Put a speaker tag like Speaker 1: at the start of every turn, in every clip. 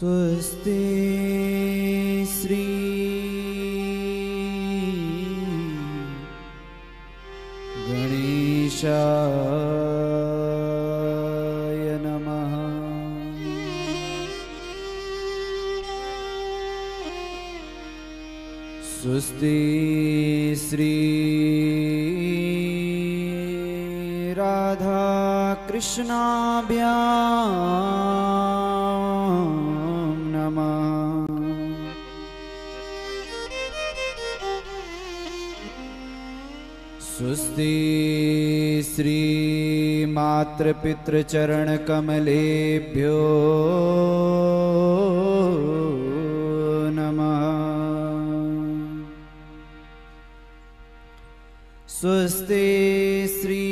Speaker 1: स्वस्ति श्री गणेशाय नमः। स्वस्ति श्री राधा कृष्णाभ्यां नमः। स्वस्ति श्री मातृपितृचरण कमलेभ्यो नमः। स्वस्ति श्री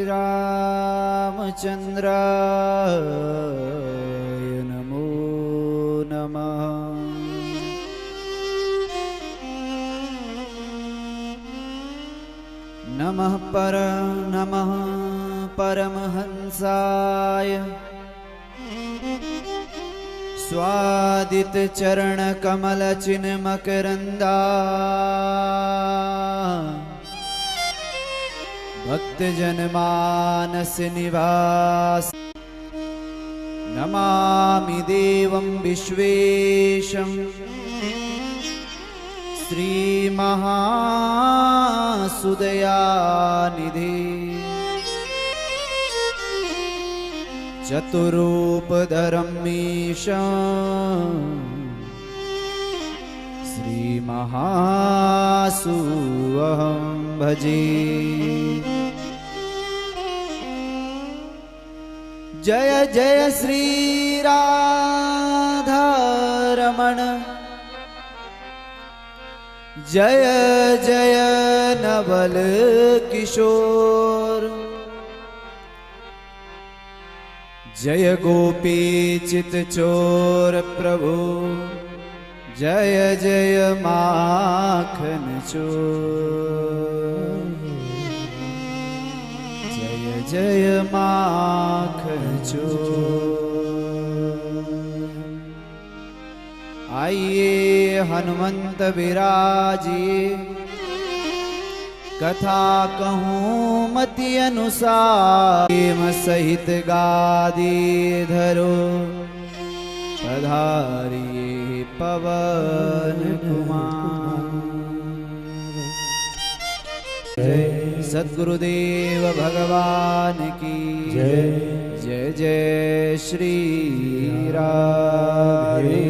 Speaker 1: रामचंद्राय नमो नमः। नमः परमहंसाय स्वादित चरण कमल चिन्ह मकरंदा भक्त जनमानस निवास। नमामि देवं विश्वेशं श्री महासुदयानिधि चतुरूपधरमीशं श्री महासुअहं भजे। जय जय श्री राधारमण, जय जय नवल किशोर, जय गोपी चित चोर प्रभु, जय जय माखन चोर, जय जय माखन चोर। आइए हनुमंत विराजिए, कथा कहूँ मति अनुसार, प्रेम सहित गादी धरो पधारिए पवन कुमार। जय सद्गुरुदेव भगवान की जय। जय जय श्री राधे।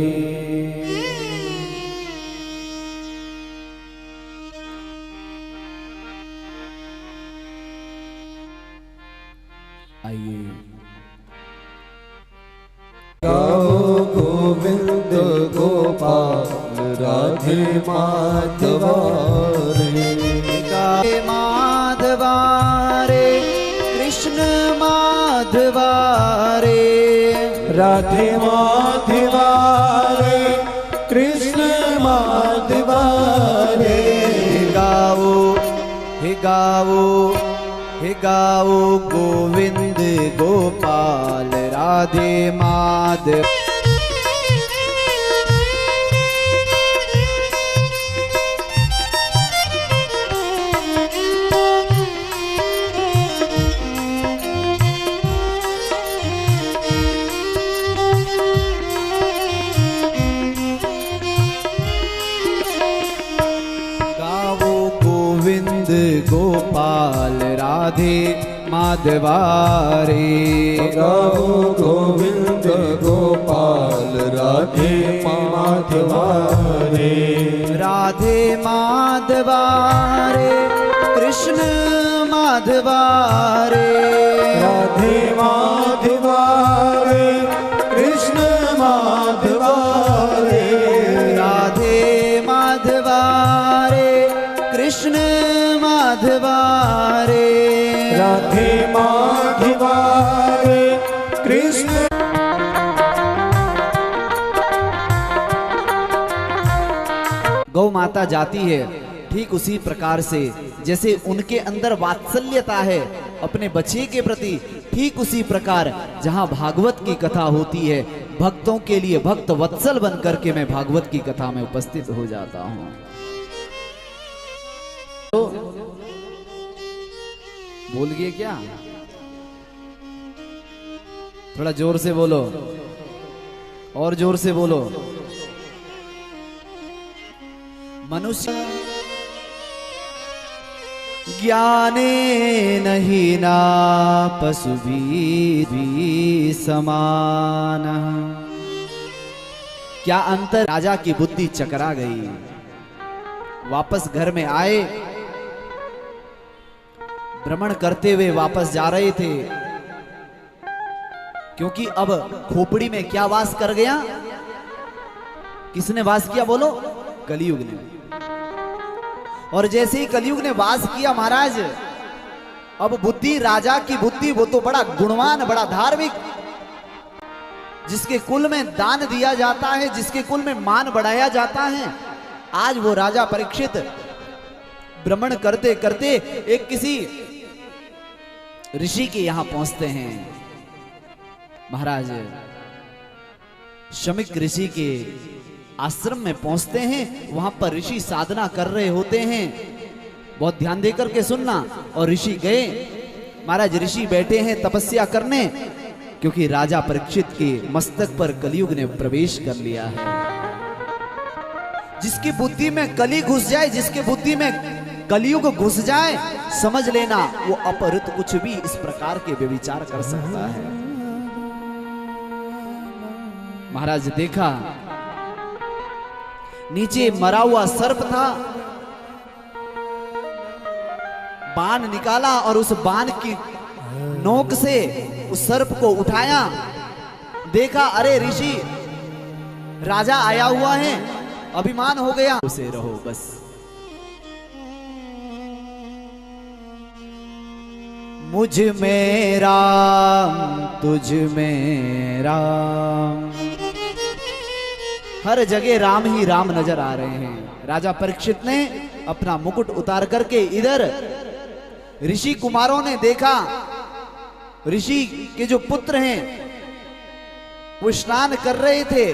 Speaker 1: आइए
Speaker 2: गाओ गोविंद गोपाल राधे माधवा रे।
Speaker 1: गाए माधवा रे कृष्ण माधवा रे,
Speaker 2: राधे माधवा रे कृष्ण माधवा रे।
Speaker 1: गाओ हे गाओ हे गाओ गोविंद गोपाल राधे माधव। गाओ गोविंद गोपाल राधे माधवा रे।
Speaker 2: गाओ गोविंद गोपाल राधे माधवा रे।
Speaker 1: राधे माधवा रे कृष्ण माधवा रे।
Speaker 2: राधे माधवा रे कृष्ण माधवा रे।
Speaker 1: राधे माधवा रे कृष्ण माधवा रे।
Speaker 2: राधे माधवा रे कृष्ण।
Speaker 1: गौ माता जाती है ठीक उसी प्रकार से जैसे उनके अंदर वात्सल्यता है अपने बच्चे के प्रति, ठीक उसी प्रकार जहाँ भागवत की कथा होती है भक्तों के लिए भक्त वत्सल बन करके मैं भागवत की कथा में उपस्थित हो जाता हूं। तो भूल गए क्या? थोड़ा जोर से बोलो, और जोर से बोलो। मनुष्य ज्ञाने नहीं ना पशु भी समान। क्या अंतर? राजा की बुद्धि चकरा गई। वापस घर में आए, भ्रमण करते हुए वापस जा रहे थे, क्योंकि अब खोपड़ी में क्या वास कर गया? किसने वास किया बोलो? कलयुग ने। और जैसे ही कलयुग ने वास किया महाराज, अब बुद्धि, राजा की बुद्धि, वो तो बड़ा गुणवान, बड़ा धार्मिक, जिसके कुल में दान दिया जाता है, जिसके कुल में मान बढ़ाया जाता है। आज वो राजा परीक्षित भ्रमण करते करते एक किसी ऋषि के यहां पहुंचते हैं। महाराज शमिक ऋषि के आश्रम में पहुंचते हैं। वहां पर ऋषि साधना कर रहे होते हैं। बहुत ध्यान देकर के सुनना। और ऋषि गए, महाराज ऋषि बैठे हैं तपस्या करने, क्योंकि राजा परीक्षित के मस्तक पर कलयुग ने प्रवेश कर लिया है। जिसकी बुद्धि में कली घुस जाए, जिसके बुद्धि में कलयुग घुस जाए, समझ लेना वो अपहृत कुछ भी इस प्रकार के व्यभिचार कर सकता है। महाराज देखा, नीचे मरा हुआ सर्प था। बाण निकाला और उस बाण की नोक से उस सर्प को उठाया। देखा, अरे ऋषि, राजा आया हुआ है, अभिमान हो गया। उसे रहो बस। मुझ में राम, तुझ में राम, हर जगह राम ही राम नजर आ रहे हैं। राजा परीक्षित ने अपना मुकुट उतार करके इधर ऋषि कुमारों ने देखा, ऋषि के जो पुत्र हैं वो स्नान कर रहे थे।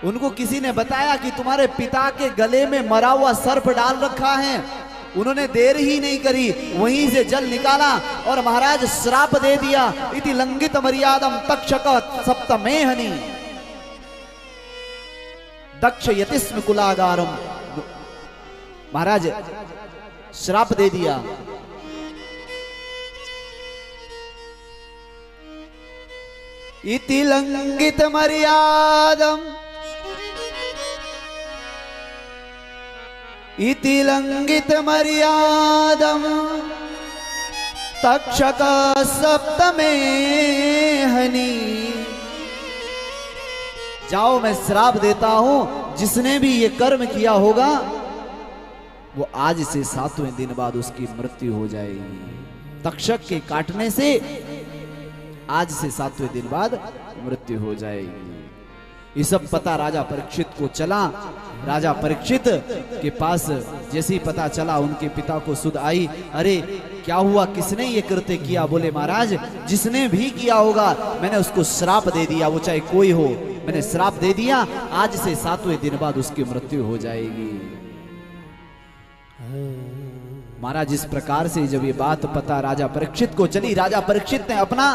Speaker 1: उनको किसी ने बताया कि तुम्हारे पिता के गले में मरा हुआ सर्प डाल रखा है। उन्होंने देर ही नहीं करी, वहीं से जल निकाला और महाराज श्राप दे दिया। इति लंघित मर्यादम तक्षक सप्तमेहनि दक्ष यतिस्म कुलागारम। महाराज श्राप दे दिया। इति लंघित मर्यादम, इति लंघित मर्यादम तक्षक सप्तमेहनि। जाओ, मैं श्राप देता हूं, जिसने भी ये कर्म किया होगा वो आज से 7वें दिन बाद उसकी मृत्यु हो जाएगी। तक्षक के काटने से आज से 7वें दिन बाद मृत्यु हो जाएगी। ये सब पता राजा परीक्षित को चला। राजा परीक्षित के पास जैसे ही पता चला, उनके पिता को सुध आई। अरे क्या हुआ, किसने ये कृत्य किया? बोले महाराज, जिसने भी किया होगा मैंने उसको श्राप दे दिया, वो चाहे कोई हो, मैंने श्राप दे दिया, आज से 7वें दिन बाद उसकी मृत्यु हो जाएगी। महाराज इस प्रकार से जब ये बात पता राजा परीक्षित को चली, राजा परीक्षित ने अपना,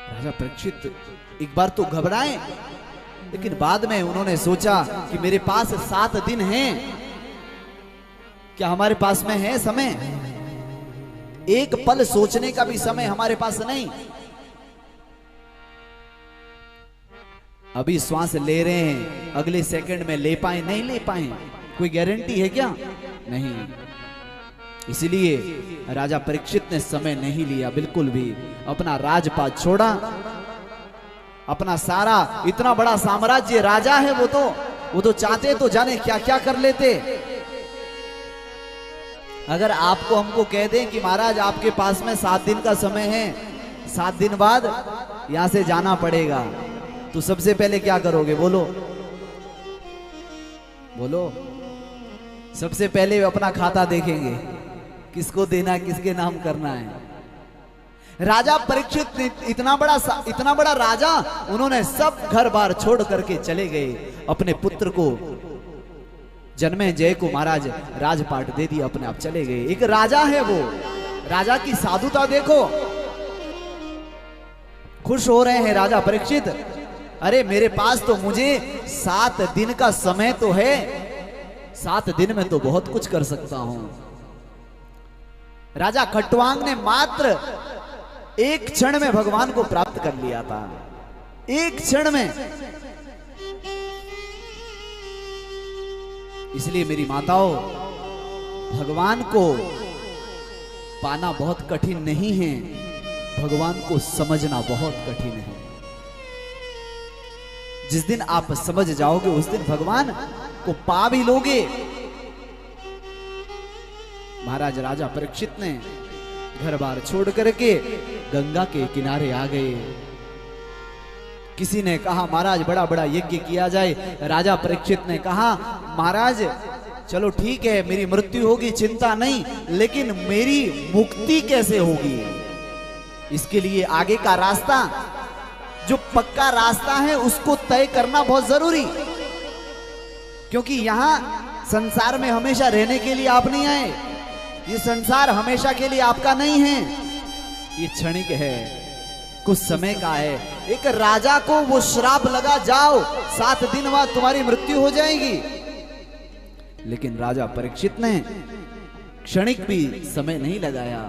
Speaker 1: राजा परीक्षित एक बार तो घबराए, लेकिन बाद में उन्होंने सोचा कि मेरे पास 7 दिन हैं, क्या हमारे पास में है समय? एक पल सोचने का भी समय हमारे पास नहीं। अभी श्वास ले रहे हैं, अगले सेकंड में ले पाए नहीं ले पाए, कोई गारंटी है क्या? नहीं। इसलिए राजा परीक्षित ने समय नहीं लिया बिल्कुल भी। अपना राजपाट छोड़ा, अपना सारा इतना बड़ा साम्राज्य, राजा है वो तो चाहते तो जाने क्या क्या कर लेते। अगर आपको हमको कह दें कि महाराज आपके पास में 7 दिन का समय है, 7 दिन बाद यहां से जाना पड़ेगा, तो सबसे पहले क्या करोगे? बोलो बोलो। सबसे पहले अपना खाता देखेंगे, किसको देना है, किसके नाम करना है। राजा परीक्षित इतना बड़ा राजा, उन्होंने सब घर बार छोड़ करके चले गए, अपने पुत्र को जन्मेजय को महाराज राजपाट दे दिया, अपने आप चले गए। एक राजा है वो, राजा की साधुता देखो, खुश हो रहे हैं राजा परीक्षित। अरे मेरे पास तो मुझे 7 दिन का समय तो है, 7 दिन में तो बहुत कुछ कर सकता हूं। राजा खट्टवांग ने मात्र एक क्षण में भगवान को प्राप्त कर लिया था, एक क्षण में। इसलिए मेरी माताओं, भगवान को पाना बहुत कठिन नहीं है, भगवान को समझना बहुत कठिन है। जिस दिन आप समझ जाओगे उस दिन भगवान को पा भी लोगे। महाराज राजा परीक्षित ने घर बार छोड़ करके गंगा के किनारे आ गए। किसी ने कहा महाराज बड़ा बड़ा यज्ञ किया जाए। राजा परीक्षित ने कहा महाराज चलो ठीक है, मेरी मृत्यु होगी चिंता नहीं, लेकिन मेरी मुक्ति कैसे होगी, इसके लिए आगे का रास्ता, जो पक्का रास्ता है उसको तय करना बहुत जरूरी। क्योंकि यहां संसार में हमेशा रहने के लिए आप नहीं आए, ये संसार हमेशा के लिए आपका नहीं है, ये क्षणिक है, कुछ समय का है। एक राजा को वो श्राप लगा, जाओ 7 दिन बाद तुम्हारी मृत्यु हो जाएगी। लेकिन राजा परीक्षित ने क्षणिक भी समय नहीं लगाया।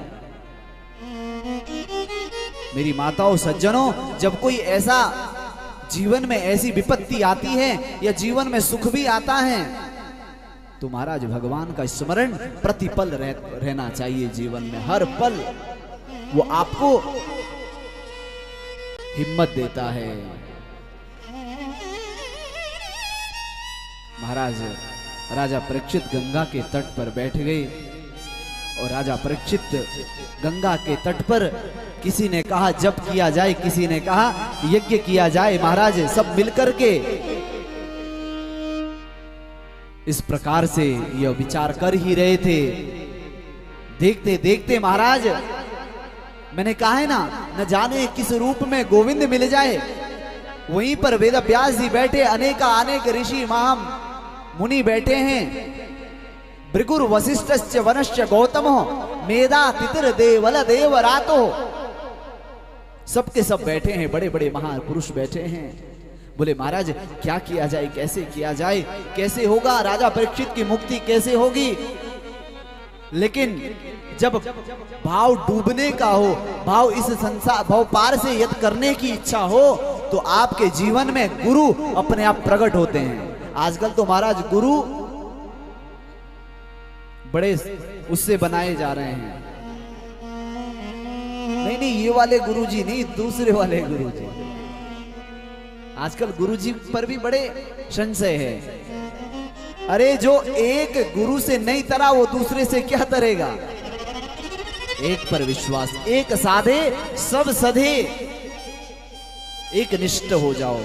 Speaker 1: मेरी माताओं सज्जनों, जब कोई ऐसा जीवन में ऐसी विपत्ति आती है या जीवन में सुख भी आता है, तो महाराज भगवान का स्मरण प्रतिपल रहना चाहिए जीवन में, हर पल वो आपको हिम्मत देता है। महाराज राजा परीक्षित गंगा के तट पर बैठ गए और राजा परीक्षित गंगा के तट पर, किसी ने कहा जप किया जाए, किसी ने कहा यज्ञ किया जाए। महाराज सब मिलकर के इस प्रकार से यह विचार कर ही रहे थे। देखते देखते महाराज, मैंने कहा है ना, न जाने किस रूप में गोविंद मिल जाए। वहीं पर वेद व्यास जी बैठे, अनेक ऋषि महाम मुनि बैठे हैं। भृगुर वशिष्ठ वनश्च गौतमो मेधा तितिर देवल देवरातो, सबके सब बैठे हैं, बड़े बड़े महापुरुष बैठे हैं। बोले महाराज क्या किया जाए, कैसे किया जाए, कैसे होगा, राजा परीक्षित की मुक्ति कैसे होगी। लेकिन जब भाव डूबने का हो, भाव इस संसार भाव पार से यत करने की इच्छा हो, तो आपके जीवन में गुरु अपने आप प्रकट होते हैं। आजकल तो महाराज गुरु बड़े उससे बनाए जा रहे हैं। नहीं ये वाले गुरुजी नहीं, दूसरे वाले गुरुजी। आजकल गुरुजी पर भी बड़े संशय है। अरे जो एक गुरु से नहीं तरा वो दूसरे से क्या तरेगा। एक पर विश्वास, एक साधे सब सधे, एक निष्ठ हो जाओ।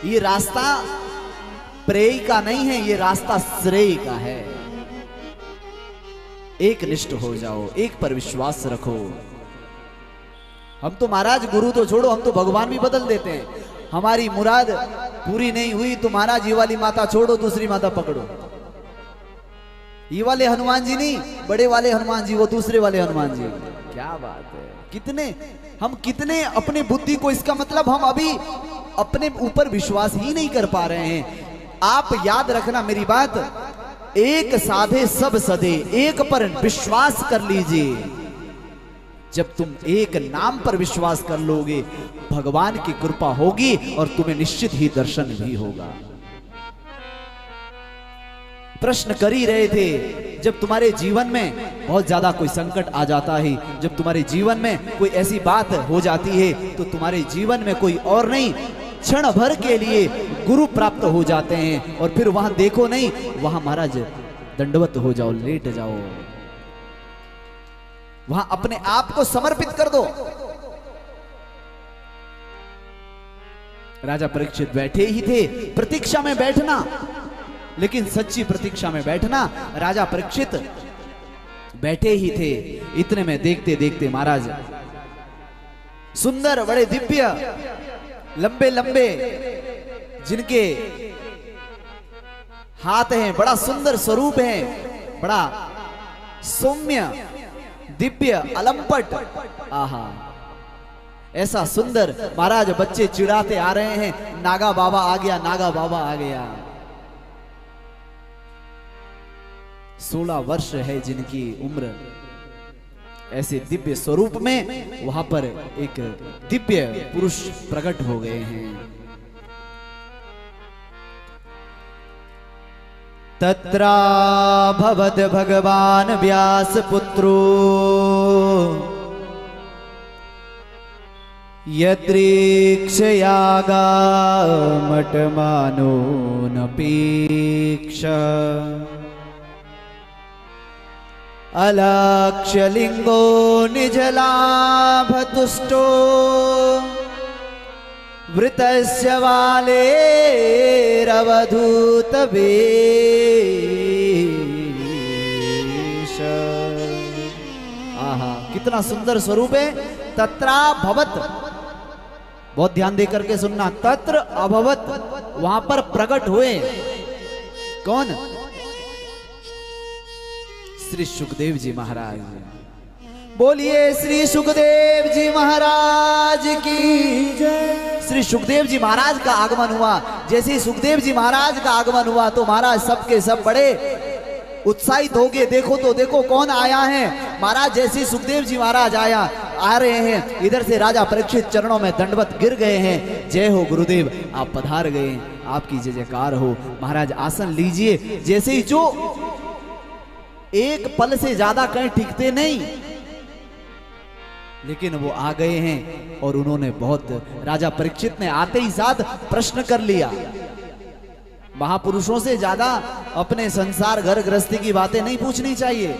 Speaker 1: ये रास्ता प्रेय का नहीं है, ये रास्ता श्रेय का है। एक निष्ठ हो जाओ, एक पर विश्वास रखो। हम तो महाराज गुरु तो छोड़ो, हम तो भगवान भी बदल देते हैं। हमारी मुराद पूरी नहीं हुई तो महाराज ये वाली माता छोड़ो, दूसरी माता पकड़ो। ये वाले हनुमान जी नहीं, बड़े वाले हनुमान जी, वो दूसरे वाले हनुमान जी। क्या बात है, कितने अपने बुद्धि को, इसका मतलब हम अभी अपने ऊपर विश्वास ही नहीं कर पा रहे हैं। आप याद रखना मेरी बात, एक साधे सब सधे, एक पर विश्वास कर लीजिए। जब तुम एक नाम पर विश्वास कर लोगे, भगवान की कृपा होगी और तुम्हें निश्चित ही दर्शन भी होगा। प्रश्न कर ही रहे थे, जब तुम्हारे जीवन में बहुत ज्यादा कोई संकट आ जाता है, जब तुम्हारे जीवन में कोई ऐसी बात हो जाती है, तो तुम्हारे जीवन में कोई और नहीं, क्षण भर के लिए गुरु प्राप्त हो जाते हैं। और फिर वहां देखो नहीं, वहां महाराज दंडवत हो जाओ, लेट जाओ, वहां अपने आप को समर्पित कर दो। राजा परीक्षित बैठे ही थे, प्रतीक्षा में बैठना, लेकिन सच्ची प्रतीक्षा में बैठना। राजा परीक्षित बैठे ही थे। इतने में देखते देखते महाराज सुंदर, बड़े दिव्य, लंबे लंबे जिनके हाथ हैं, बड़ा सुंदर स्वरूप है, बड़ा सौम्य, दिव्य, अलंपट। आहा, ऐसा सुंदर महाराज बच्चे चिढ़ाते आ रहे हैं, नागा बाबा आ गया, नागा बाबा आ गया। 16 वर्ष है जिनकी उम्र, ऐसे दिव्य स्वरूप में वहां पर एक दिव्य पुरुष प्रकट हो गए हैं। तत्रा भवद भगवान व्यास पुत्रो यत्रीक्षयागामटमानो नपेक्ष अलक्ष्यलिंगो निजलाभतुष्टो वृतस्य वालेरवधूतवेश। आहा, कितना सुंदर स्वरूप है। तत्रा भवत, बहुत ध्यान दे करके सुनना, तत्र अभवत, वहां पर प्रकट हुए। कौन? श्री सुखदेव जी महाराज। बोलिए श्री सुखदेव जी महाराज की जय। श्री सुखदेव जी महाराज का आगमन हुआ। जैसे ही सुखदेव जी महाराज का आगमन हुआ तो महाराज सबके सब बड़े उत्साहित हो गए। देखो तो देखो कौन आया है। महाराज जैसे सुखदेव जी महाराज आ रहे हैं, इधर से राजा परीक्षित चरणों में दंडवत गिर गए हैं। जय हो गुरुदेव, आप पधार गए, आपकी जय जयकार हो। महाराज आसन लीजिए। जैसे ही जो एक पल से ज्यादा कहीं टिकते नहीं, लेकिन वो आ गए हैं और उन्होंने बहुत, राजा परीक्षित ने आते ही साथ प्रश्न कर लिया। महापुरुषों से ज्यादा अपने संसार घर गृहस्थी की बातें नहीं पूछनी चाहिए।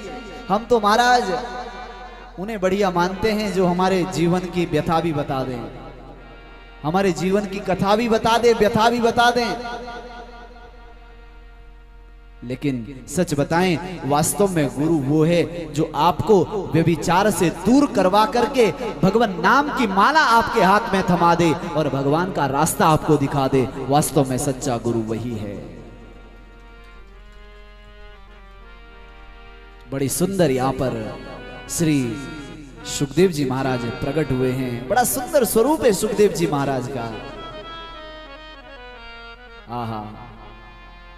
Speaker 1: हम तो महाराज उन्हें बढ़िया मानते हैं जो हमारे जीवन की व्यथा भी बता दें, हमारे जीवन की कथा भी बता दें, व्यथा भी बता दें। लेकिन सच बताएं, वास्तव में गुरु वो है जो आपको व्यभिचार से दूर करवा करके भगवान नाम की माला आपके हाथ में थमा दे और भगवान का रास्ता आपको दिखा दे। वास्तव में सच्चा गुरु वही है। बड़ी सुंदर यहाँ पर श्री सुखदेव जी महाराज प्रकट हुए हैं। बड़ा सुंदर स्वरूप है सुखदेव जी महाराज का। आहा,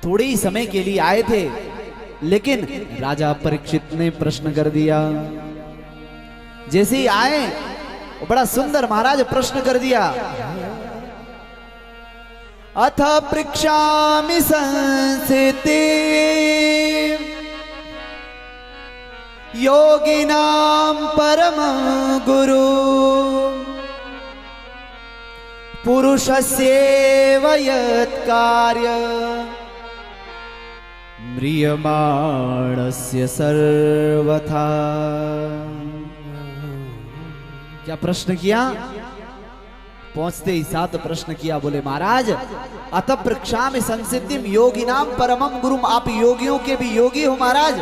Speaker 1: थोड़े ही समय के लिए आए थे, लेकिन राजा परीक्षित ने प्रश्न कर दिया। जैसे ही आए बड़ा सुंदर महाराज प्रश्न कर दिया। अथ पृच्छामि संस्थिति योगिनां परम गुरु पुरुषस्येव यत्कार्य म्रियमाणस्य सर्वथा। क्या प्रश्न किया? पहुंचते ही साथ प्रश्न किया। बोले महाराज अतः पृच्छामि संसिद्धिम योगिनाम परमम गुरुम। आप योगियों के भी योगी हो महाराज,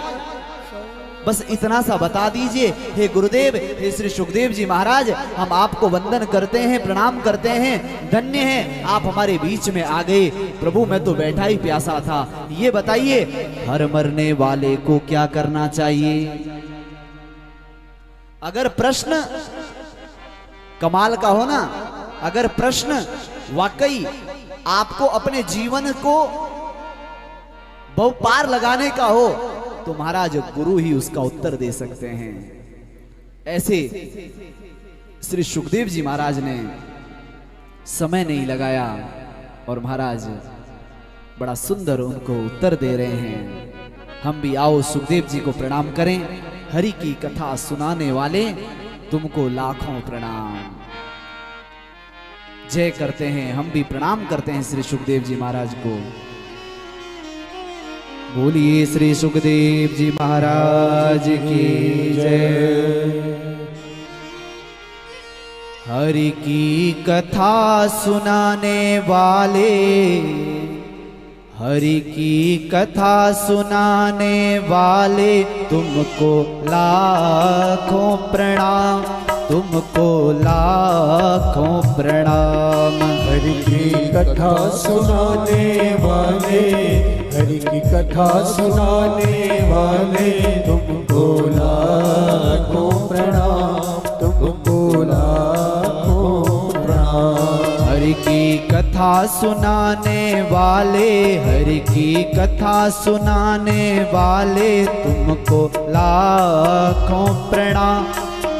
Speaker 1: बस इतना सा बता दीजिए। हे गुरुदेव, हे श्री सुखदेव जी महाराज, हम आपको वंदन करते हैं, प्रणाम करते हैं, धन्य हैं आप हमारे बीच में आ गए। प्रभु मैं तो बैठा ही प्यासा था। ये बताइए हर मरने वाले को क्या करना चाहिए? अगर प्रश्न कमाल का हो ना, अगर प्रश्न वाकई आपको अपने जीवन को बहुपार लगाने का हो तो महाराज गुरु ही उसका उत्तर दे सकते हैं। ऐसे श्री सुखदेव जी महाराज ने समय नहीं लगाया और महाराज बड़ा सुंदर उनको उत्तर दे रहे हैं। हम भी आओ सुखदेव जी को प्रणाम करें। हरि की कथा सुनाने वाले तुमको लाखों प्रणाम। जय करते हैं, हम भी प्रणाम करते हैं श्री सुखदेव जी महाराज को। बोलिए श्री सुखदेव जी महाराज की जय। हरि की कथा सुनाने वाले, हरि की कथा सुनाने वाले तुमको लाखों प्रणाम, तुमको लाखों प्रणाम।
Speaker 2: हरि की कथा सुनाने वाले, हरि की कथा सुनाने वाले, तुमको लाखों प्रणाम, तुमको लाखों प्रणाम।
Speaker 1: हरि की कथा सुनाने वाले, हरि की कथा सुनाने वाले, तुमको लाखों प्रणाम,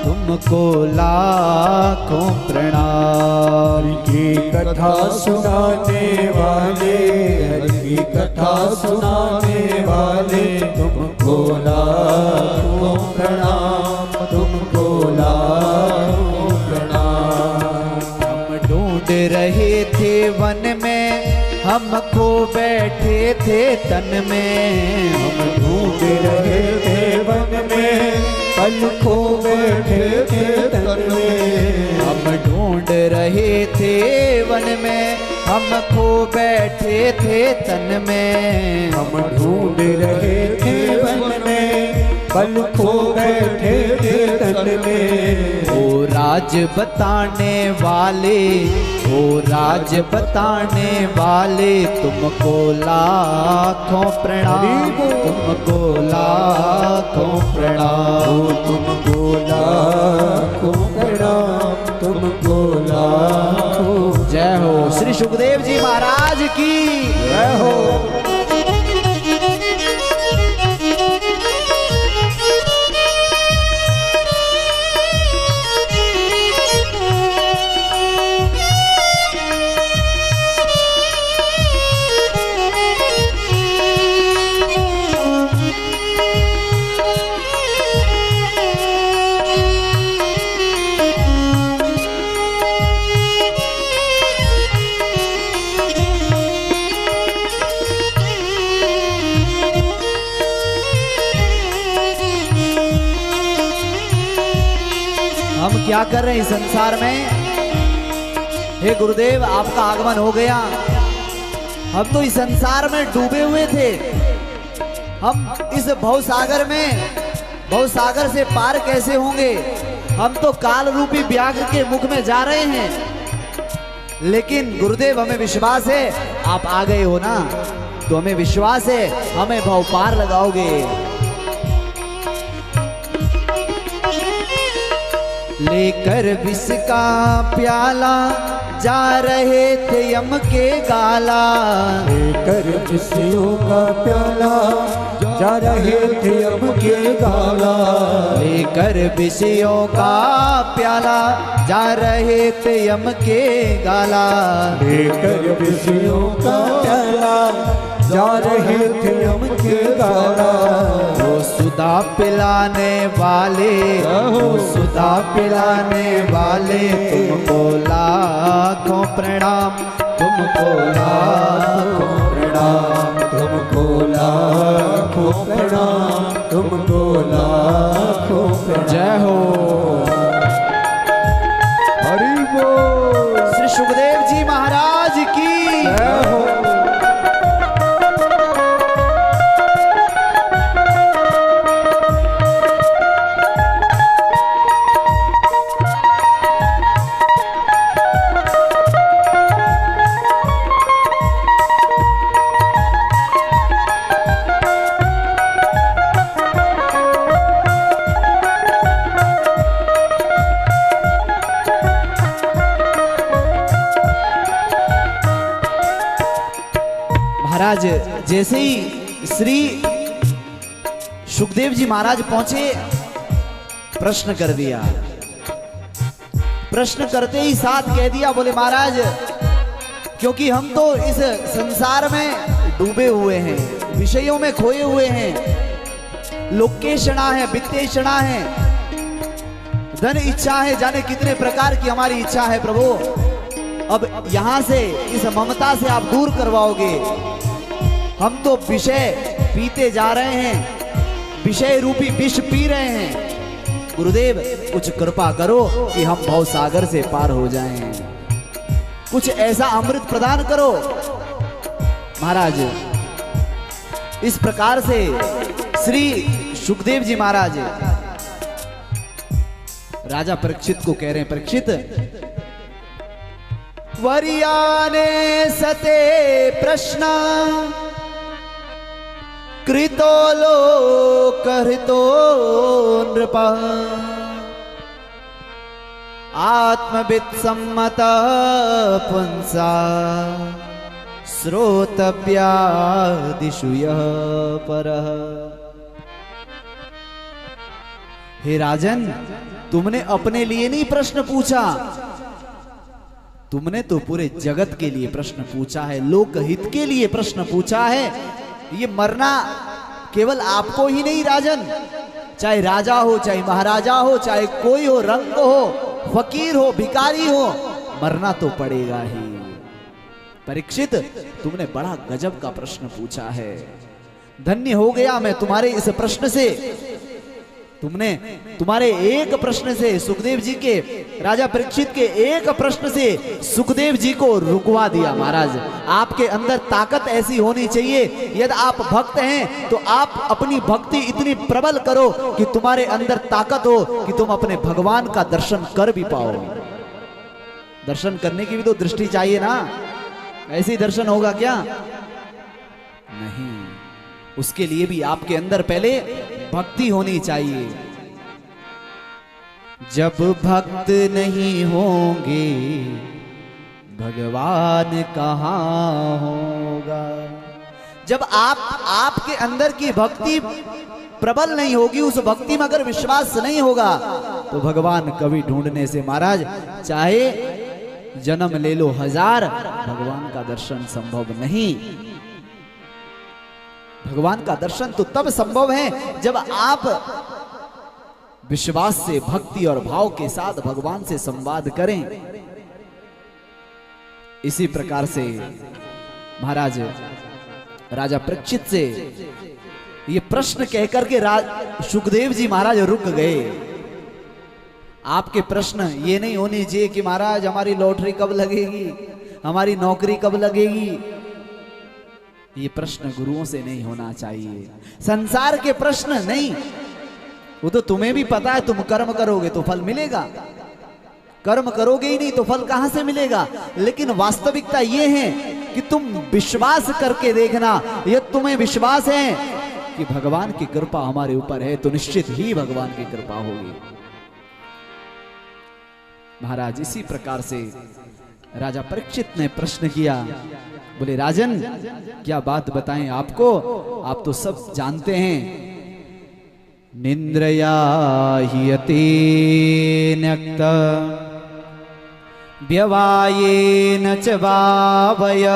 Speaker 1: तुमको लाखों प्रणाम।
Speaker 2: हरि की कथा सुनाने वाले, हरि की कथा सुनाने वाले, तुमको लाखों प्रणाम, तुमको लाखों प्रणाम।
Speaker 1: हम ढूंढ रहे थे वन में, हम खो बैठे थे तन में।
Speaker 2: हम ढूंढ रहे थे वन में, पल खो बैठे थे तन में।
Speaker 1: हम ढूंढ रहे थे वन में, हम खो बैठे थे तन में।
Speaker 2: हम ढूंढ रहे थे वन में, पल खो बैठे थे तन में।
Speaker 1: ओ राज बताने वाले, ओ राज बताने वाले, तुमको लाखों प्रणाम, तुमको लाखों प्रणाम।
Speaker 2: तुमको लाखों प्रणाम, तुमको लाखों।
Speaker 1: जय हो श्री सुखदेव जी महाराज की
Speaker 2: जय हो।
Speaker 1: हम क्या कर रहे हैं इस संसार में? हे गुरुदेव, आपका आगमन हो गया। हम तो इस संसार में डूबे हुए थे। हम इस भवसागर में, भवसागर से पार कैसे होंगे? हम तो काल रूपी व्याघ्र के मुख में जा रहे हैं। लेकिन गुरुदेव, हमें विश्वास है आप आ गए हो ना, तो हमें विश्वास है हमें भव पार लगाओगे। लेकर विष का प्याला जा रहे थे यम के गाला।
Speaker 2: लेकर विषयों का प्याला जा रहे थे यम के गाला।
Speaker 1: लेकर विषयों का प्याला जा रहे थे यम के गाला।
Speaker 2: लेकर विषयों का प्याला जा रहे थे यम के गाला।
Speaker 1: वो सुधा पिलाने वाले, वो सुधा पिलाने वाले, तुमको लाखों प्रणाम, तुमको लाखों प्रणाम,
Speaker 2: तुमको लाखों प्रणाम, तुमको लाखों प्रणाम।
Speaker 1: जय हो।
Speaker 2: हरि बोल।
Speaker 1: श्री सुखदेव जी महाराज की
Speaker 2: जय हो।
Speaker 1: महाराज जैसे ही श्री सुखदेव जी महाराज पहुंचे, प्रश्न कर दिया। प्रश्न करते ही साथ कह दिया, बोले महाराज, क्योंकि हम तो इस संसार में डूबे हुए हैं, विषयों में खोए हुए हैं, लोकेशणा है, वित्तेषणा है, धन इच्छा है, जाने कितने प्रकार की हमारी इच्छा है प्रभु। अब यहां से इस ममता से आप दूर करवाओगे। हम तो विषय पीते जा रहे हैं, विषय रूपी विष पी रहे हैं। गुरुदेव कुछ कृपा करो कि हम भव सागर से पार हो जाएं। कुछ ऐसा अमृत प्रदान करो। महाराज इस प्रकार से श्री सुखदेव जी महाराज राजा परीक्षित को कह रहे हैं, परीक्षित वर्याने सते प्रश्न कृतो लोकहितो नृप आत्मवित् सम्मत पुंसा श्रोतव्यादिषु यः परः। हे राजन, तुमने अपने लिए नहीं प्रश्न पूछा, तुमने तो पूरे जगत के लिए प्रश्न पूछा है, लोकहित के लिए प्रश्न पूछा है। ये मरना केवल आपको ही नहीं राजन, चाहे राजा हो, चाहे महाराजा हो, चाहे कोई हो, रंग हो, फकीर हो, भिखारी हो, मरना तो पड़ेगा ही। परीक्षित, तुमने बड़ा गजब का प्रश्न पूछा है। धन्य हो गया मैं तुम्हारे इस प्रश्न से। तुमने तुम्हारे एक प्रश्न से सुखदेव जी के, राजा परीक्षित के एक प्रश्न से सुखदेव जी को रुकवा दिया। महाराज, आपके अंदर ताकत ऐसी होनी चाहिए, यदि आप भक्त हैं तो आप अपनी भक्ति इतनी प्रबल करो कि तुम्हारे अंदर ताकत हो कि तुम अपने भगवान का दर्शन कर भी पाओ। दर्शन करने की भी तो दृष्टि चाहिए ना, ऐसे ही दर्शन होगा क्या? नहीं, उसके लिए भी आपके अंदर पहले भक्ति होनी चाहिए। जब भक्त नहीं होंगे भगवान कहाँ होगा। जब आपके अंदर की भक्ति प्रबल नहीं होगी, उस भक्ति में अगर विश्वास नहीं होगा तो भगवान कभी ढूंढने से, महाराज चाहे जन्म ले लो 1000, भगवान का दर्शन संभव नहीं। भगवान का दर्शन तो तब संभव है जब आप विश्वास से, भक्ति और भाव के साथ भगवान से संवाद करें। इसी प्रकार से महाराज राजा परीक्षित से ये प्रश्न कहकर के सुखदेव जी महाराज रुक गए। आपके प्रश्न ये नहीं होने चाहिए कि महाराज हमारी लॉटरी कब लगेगी, हमारी नौकरी कब लगेगी। ये प्रश्न गुरुओं से नहीं होना चाहिए, संसार के प्रश्न नहीं। वो तो तुम्हें भी पता है, तुम कर्म करोगे तो फल मिलेगा, कर्म करोगे ही नहीं तो फल कहां से मिलेगा। लेकिन वास्तविकता ये है कि तुम विश्वास करके देखना। यदि तुम्हें विश्वास है कि भगवान की कृपा हमारे ऊपर है तो निश्चित ही भगवान की कृपा होगी। महाराज इसी प्रकार से राजा परीक्षित ने प्रश्न किया। बोले राजन, क्या बात बताएं आपको, आप तो सब जानते हैं। निंद्रया हियते न्यक्त व्यवायेन च वावय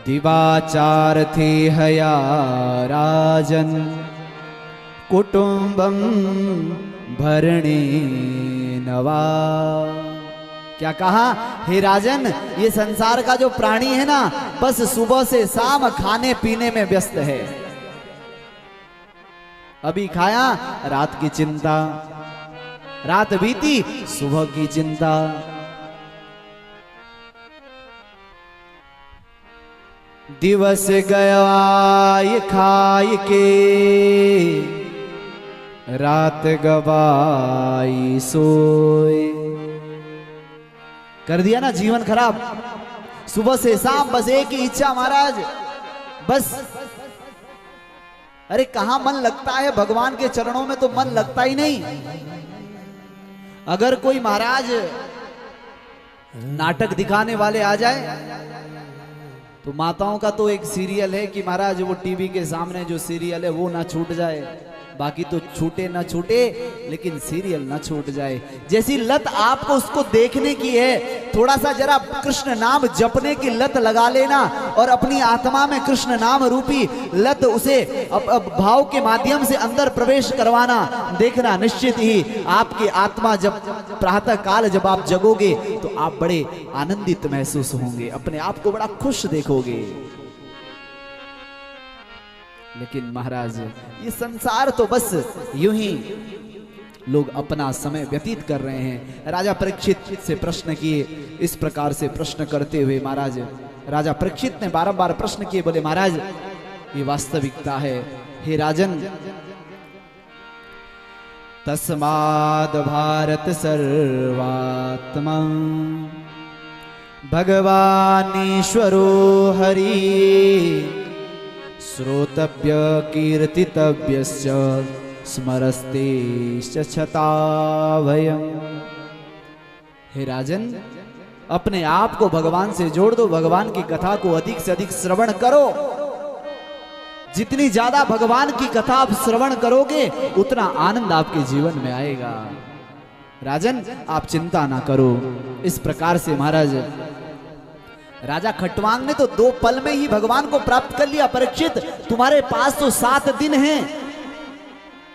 Speaker 1: दिवाचारथे हया राजन कुटुंबम भरणे नवा। क्या कहा? हे राजन, ये संसार का जो प्राणी है ना, बस सुबह से शाम खाने पीने में व्यस्त है। अभी खाया, रात की चिंता, रात बीती, सुबह की चिंता। दिवस गया ये खाई के, रात गवाई सोए। कर दिया ना जीवन खराब। सुबह से शाम बस एक ही इच्छा महाराज, बस। अरे कहां मन लगता है भगवान के चरणों में, तो मन लगता ही नहीं। अगर कोई महाराज नाटक दिखाने वाले आ जाए तो माताओं का तो एक सीरियल है कि महाराज वो टीवी के सामने जो सीरियल है वो ना छूट जाए। बाकी तो छूटे ना छूटे, लेकिन सीरियल ना छूट जाए। जैसी लत आपको उसको देखने की है, थोड़ा सा जरा कृष्ण नाम जपने की लत लगा लेना और अपनी आत्मा में कृष्ण नाम रूपी लत उसे अब भाव के माध्यम से अंदर प्रवेश करवाना। देखना निश्चित ही आपकी आत्मा जब प्रातः काल जब आप जगोगे तो आप बड़े आनंदित महसूस होंगे, अपने आप को बड़ा खुश देखोगे। लेकिन महाराज ये संसार तो बस यूं ही लोग अपना समय व्यतीत कर रहे हैं। राजा परीक्षित से प्रश्न किए। इस प्रकार से प्रश्न करते हुए महाराज राजा परीक्षित ने बारंबार प्रश्न किए। बोले महाराज ये वास्तविकता है। हे राजन, तस्माद् भारत सर्वात्मा भगवानीश्वरो हरि श्रोतव्य कीर्तितव्यश्च स्मरस्तेश्च क्षताभयम्। हे राजन, अपने आप को भगवान से जोड़ दो, भगवान की कथा को अधिक से अधिक श्रवण करो। जितनी ज्यादा भगवान की कथा आप श्रवण करोगे उतना आनंद आपके जीवन में आएगा। राजन, आप चिंता ना करो। इस प्रकार से महाराज राजा खटवांग ने तो 2 पल में ही भगवान को प्राप्त कर लिया। परीक्षित, तुम्हारे पास तो 7 दिन हैं।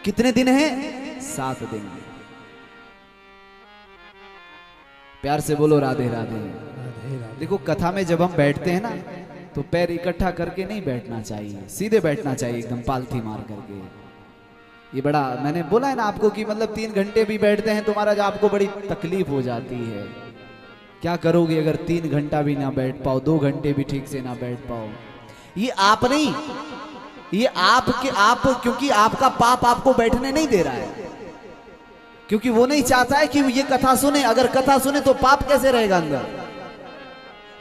Speaker 1: कितने दिन हैं? 7 दिन। प्यार से बोलो राधे राधे। देखो, कथा में जब हम बैठते हैं ना तो पैर इकट्ठा करके नहीं बैठना चाहिए, सीधे बैठना चाहिए, एकदम पालथी मार करके। ये बड़ा, मैंने बोला है ना आपको कि मतलब 3 घंटे भी बैठते हैं तो महाराज आपको बड़ी तकलीफ हो जाती है। क्या करोगे अगर 3 घंटा भी ना बैठ पाओ, 2 घंटे भी ठीक से ना बैठ पाओ? ये आप नहीं, ये आप क्योंकि आपका पाप आपको बैठने नहीं दे रहा है, क्योंकि वो नहीं चाहता है कि ये कथा सुने। अगर कथा सुने तो पाप कैसे रहेगा अंदर?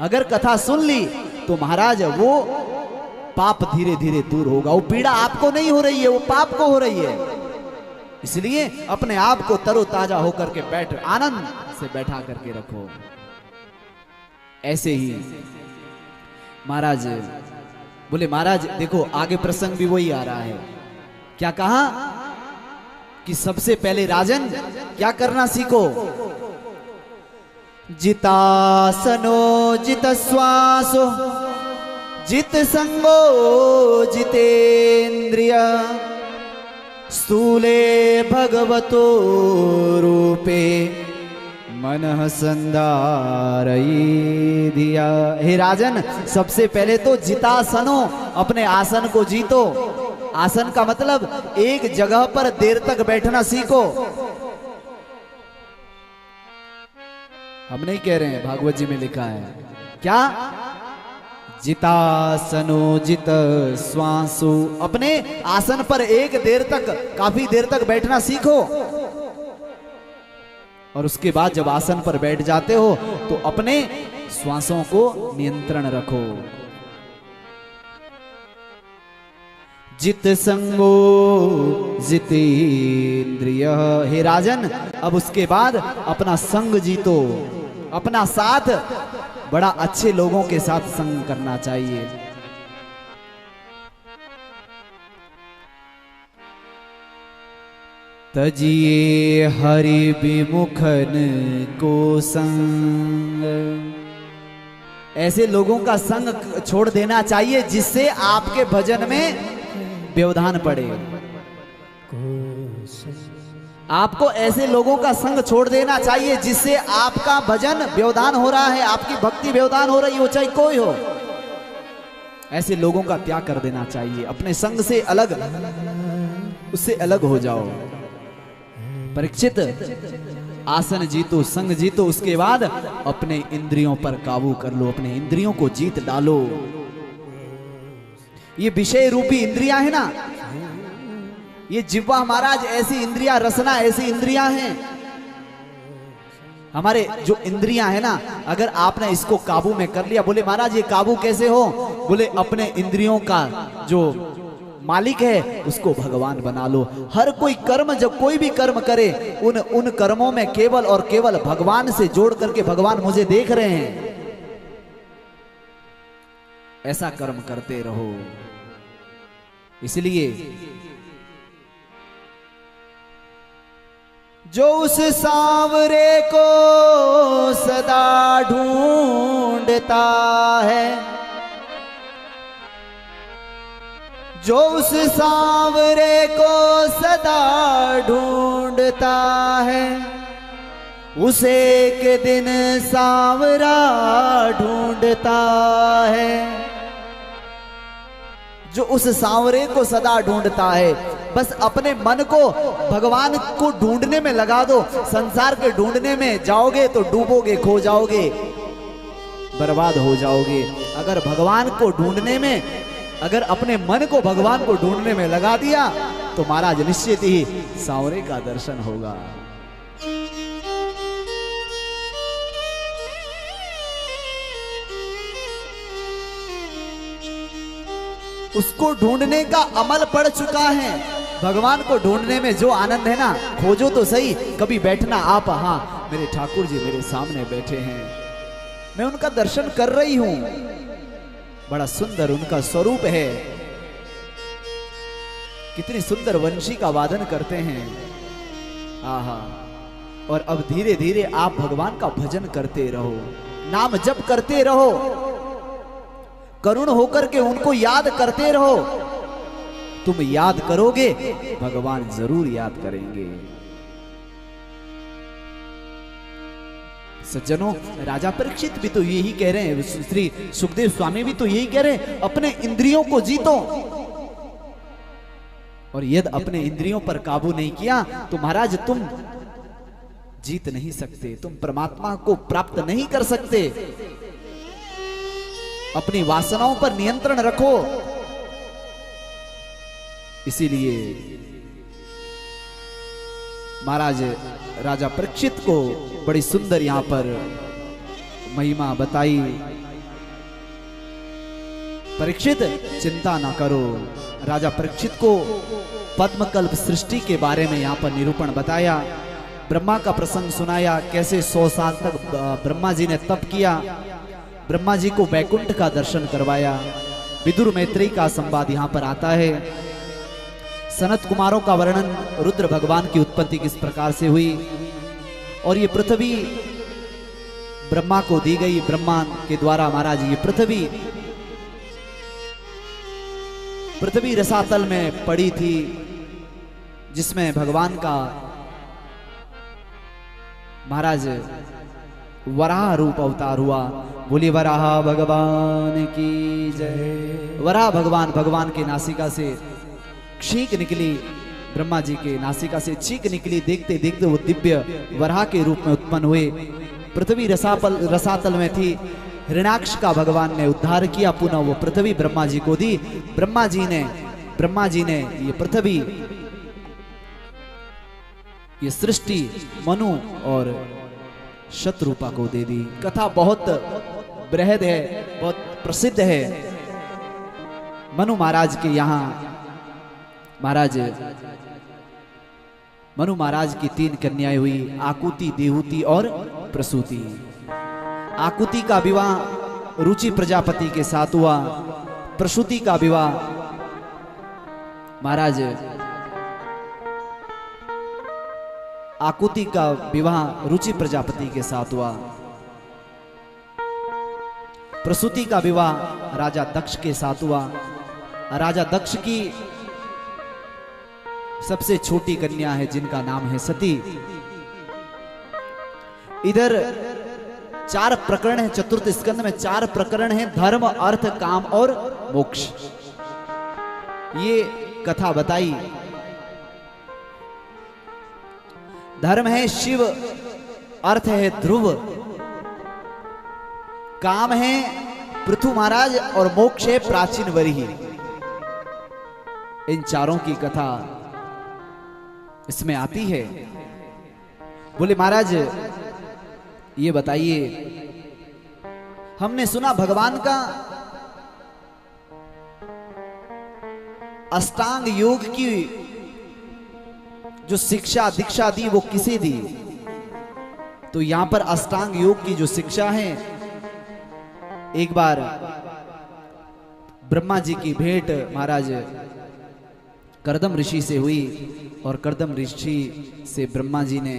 Speaker 1: अगर कथा सुन ली तो महाराज वो पाप धीरे धीरे दूर होगा। वो पीड़ा आपको नहीं हो रही है, वो पाप को हो रही है। इसलिए अपने आप को तरोताजा होकर के बैठ, आनंद से बैठा करके रखो। ऐसे ही महाराज बोले, महाराज देखो आगे प्रसंग भी वही आ रहा है। क्या कहा कि सबसे पहले राजन क्या करना सीखो? जितासनो जित श्वासो जित संगो जितेन्द्रिय स्थूले भगवतो रूपे मनः संधारयि धिया। हे राजन, सबसे पहले तो जितासनो, अपने आसन को जीतो। आसन का मतलब एक जगह पर देर तक बैठना सीखो। हम नहीं कह रहे हैं, भागवत जी में लिखा है क्या? जितासनो जित श्वासो, अपने आसन पर काफी देर तक बैठना सीखो। और उसके बाद जब आसन पर बैठ जाते हो तो अपने श्वासों को नियंत्रण रखो। जित संगो जितेन्द्रिय। हे राजन, अब उसके बाद अपना संग जीतो, अपना साथ बड़ा अच्छे लोगों के साथ संग करना चाहिए। तजिए हरि विमुखन को संग। ऐसे लोगों का संग छोड़ देना चाहिए जिससे आपके भजन में व्यवधान पड़े। आपको ऐसे लोगों का संग छोड़ देना चाहिए जिससे आपका भजन व्यवधान हो रहा है, आपकी भक्ति व्यवधान हो रही हो, चाहे कोई हो। ऐसे लोगों का त्याग कर देना चाहिए। अपने संग से अलग, उससे अलग हो जाओ। परीक्षित, आसन जीतो, संग जीतो, उसके बाद अपने इंद्रियों पर काबू कर लो, अपने इंद्रियों को जीत डालो। ये विषय रूपी इंद्रियां है ना, ये जिह्वा महाराज ऐसी इंद्रियां, रसना ऐसी इंद्रियां हैं। हमारे जो इंद्रियां है ना, अगर आपने इसको काबू में कर लिया, बोले महाराज ये काबू कैसे हो? बोले अपने इंद्रियों का जो मालिक है उसको भगवान बना लो। हर कोई कर्म, जब कोई भी कर्म करे, उन कर्मों में केवल और केवल भगवान से जोड़ करके, भगवान मुझे देख रहे हैं, ऐसा कर्म करते रहो। इसलिए जो उस सांवरे को सदा ढूंढता है, जो उस सांवरे को सदा ढूंढता है, उसे एक दिन सांवरा ढूंढता है। जो उस सांवरे को सदा ढूंढता है, बस अपने मन को भगवान को ढूंढने में लगा दो। संसार के ढूंढने में जाओगे तो डूबोगे, खो जाओगे, बर्बाद हो जाओगे। अगर भगवान को ढूंढने में, अगर अपने मन को भगवान को ढूंढने में लगा दिया तो महाराज निश्चित ही सांवरे का दर्शन होगा। उसको ढूंढने का अमल पड़ चुका है। भगवान को ढूंढने में जो आनंद है ना, खोजो तो सही, कभी बैठना आप, हाँ मेरे ठाकुर जी मेरे सामने बैठे हैं, मैं उनका दर्शन कर रही हूं, बड़ा सुंदर उनका स्वरूप है, कितनी सुंदर वंशी का वादन करते हैं, आहा। और अब धीरे धीरे आप भगवान का भजन करते रहो, नाम जप करते रहो, करुण होकर के उनको याद करते रहो। तुम याद करोगे, भगवान जरूर याद करेंगे। सज्जनों, राजा परीक्षित भी तो यही कह रहे हैं, श्री सुखदेव स्वामी भी तो यही कह रहे हैं, अपने इंद्रियों को जीतो। और यदि अपने इंद्रियों पर काबू नहीं किया तो महाराज तुम जीत नहीं सकते, तुम परमात्मा को प्राप्त नहीं कर सकते। अपनी वासनाओं पर नियंत्रण रखो। इसीलिए महाराज राजा परीक्षित को बड़ी सुंदर यहां पर महिमा बताई। परीक्षित चिंता ना करो। राजा परीक्षित को पद्मकल्प सृष्टि के बारे में यहां पर निरूपण बताया, ब्रह्मा का प्रसंग सुनाया, कैसे 100 साल तक ब्रह्मा जी ने तप किया, ब्रह्मा जी को वैकुंठ का दर्शन करवाया। विदुर मैत्रेयी का संवाद यहां पर आता है। सनत कुमारों का वर्णन, रुद्र भगवान की उत्पत्ति किस प्रकार से हुई, और ये पृथ्वी ब्रह्मा को दी गई, ब्रह्मा के द्वारा महाराज ये पृथ्वी रसातल में पड़ी थी, जिसमें भगवान का महाराज वराह रूप अवतार हुआ। बोली वराह भगवान की जय। वराह भगवान के नासिका से छींक निकली, ब्रह्मा जी के नासिका से छींक निकली, देखते देखते वो दिव्य वराह के रूप में उत्पन्न हुए। पृथ्वी रसातल में थी, हिरण्याक्ष का भगवान ने उद्धार किया, पुनः वो पृथ्वी ब्रह्मा जी को दी। ब्रह्मा जी ने ये पृथ्वी, ये सृष्टि मनु और शत्रुपा को दे दी। कथा बहुत बृहद है, बहुत प्रसिद्ध है। मनु महाराज के यहाँ मनु महाराज की 3 कन्याएं हुई, आकुति, देहूति और प्रसूति। आकुति का विवाह रुचि प्रजापति के साथ हुआ। प्रसूति का विवाह महाराज आकुति का विवाह रुचि प्रजापति के साथ हुआ। प्रसूति का विवाह राजा दक्ष के साथ हुआ। राजा दक्ष की सबसे छोटी कन्या है जिनका नाम है सती। इधर 4 प्रकरण है, चतुर्थ स्कंद में 4 प्रकरण है, धर्म, अर्थ, काम और मोक्ष। ये कथा बताई। धर्म है शिव, अर्थ है ध्रुव, काम है पृथु महाराज और मोक्ष है प्राचीन वरिही। इन चारों की कथा इसमें आती है। बोले महाराज ये बताइए, हमने सुना भगवान का अष्टांग योग की जो शिक्षा दीक्षा दी वो किसे दी? तो यहां पर अष्टांग योग की जो शिक्षा है, एक बार ब्रह्मा जी की भेंट महाराज कर्दम ऋषि से हुई और कर्दम ऋषि से ब्रह्मा जी ने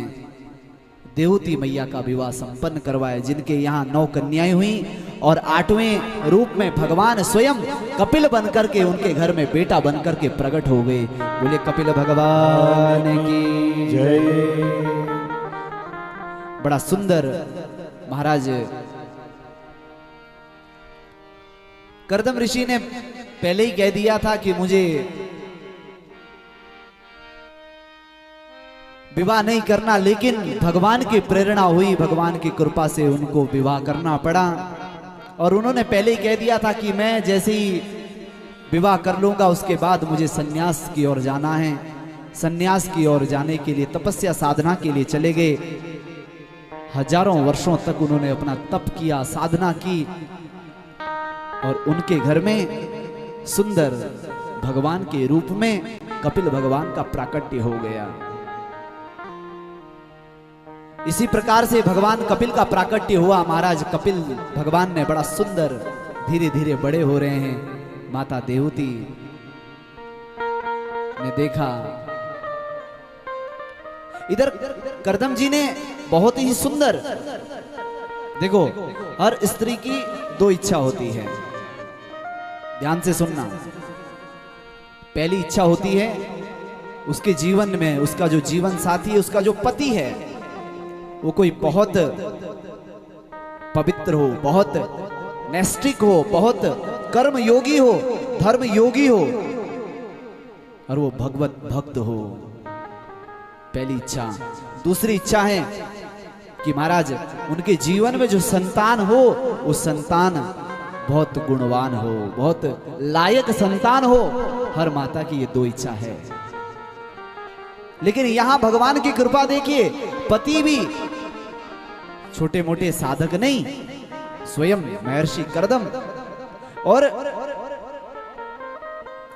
Speaker 1: देवती मैया का विवाह संपन्न करवाया, जिनके यहाँ 9 कन्याएं हुई और 8वें रूप में भगवान स्वयं कपिल बनकर के उनके घर में बेटा बनकर के प्रकट हो गए। बोले कपिल भगवान की जय। बड़ा सुंदर महाराज कर्दम ऋषि ने पहले ही कह दिया था कि मुझे विवाह नहीं करना, लेकिन भगवान की प्रेरणा हुई, भगवान की कृपा से उनको विवाह करना पड़ा। और उन्होंने पहले ही कह दिया था कि मैं जैसे ही विवाह कर लूंगा उसके बाद मुझे सन्यास की ओर जाना है। सन्यास की ओर जाने के लिए, तपस्या साधना के लिए चले गए। हजारों वर्षों तक उन्होंने अपना तप किया, साधना की, और उनके घर में सुंदर भगवान के रूप में कपिल भगवान का प्राकट्य हो गया। इसी प्रकार से भगवान कपिल का प्राकट्य हुआ। महाराज कपिल भगवान ने बड़ा सुंदर धीरे धीरे बड़े हो रहे हैं। माता देवती ने देखा, इधर करदम जी ने बहुत ही सुंदर, देखो हर स्त्री की दो इच्छा होती है, ध्यान से सुनना। पहली इच्छा होती है उसके जीवन में उसका जो जीवन साथी है, उसका जो पति है, वो कोई बहुत पवित्र हो, बहुत नैष्ठिक हो, बहुत कर्म योगी हो, धर्म योगी हो, और वो भगवत भक्त हो। पहली इच्छा। दूसरी इच्छा है कि महाराज उनके जीवन में जो संतान हो, वो संतान बहुत गुणवान हो, बहुत लायक संतान हो। हर माता की ये दो इच्छा है। लेकिन यहां भगवान की कृपा देखिए, पति भी छोटे मोटे साधक नहीं, स्वयं महर्षि करदम। और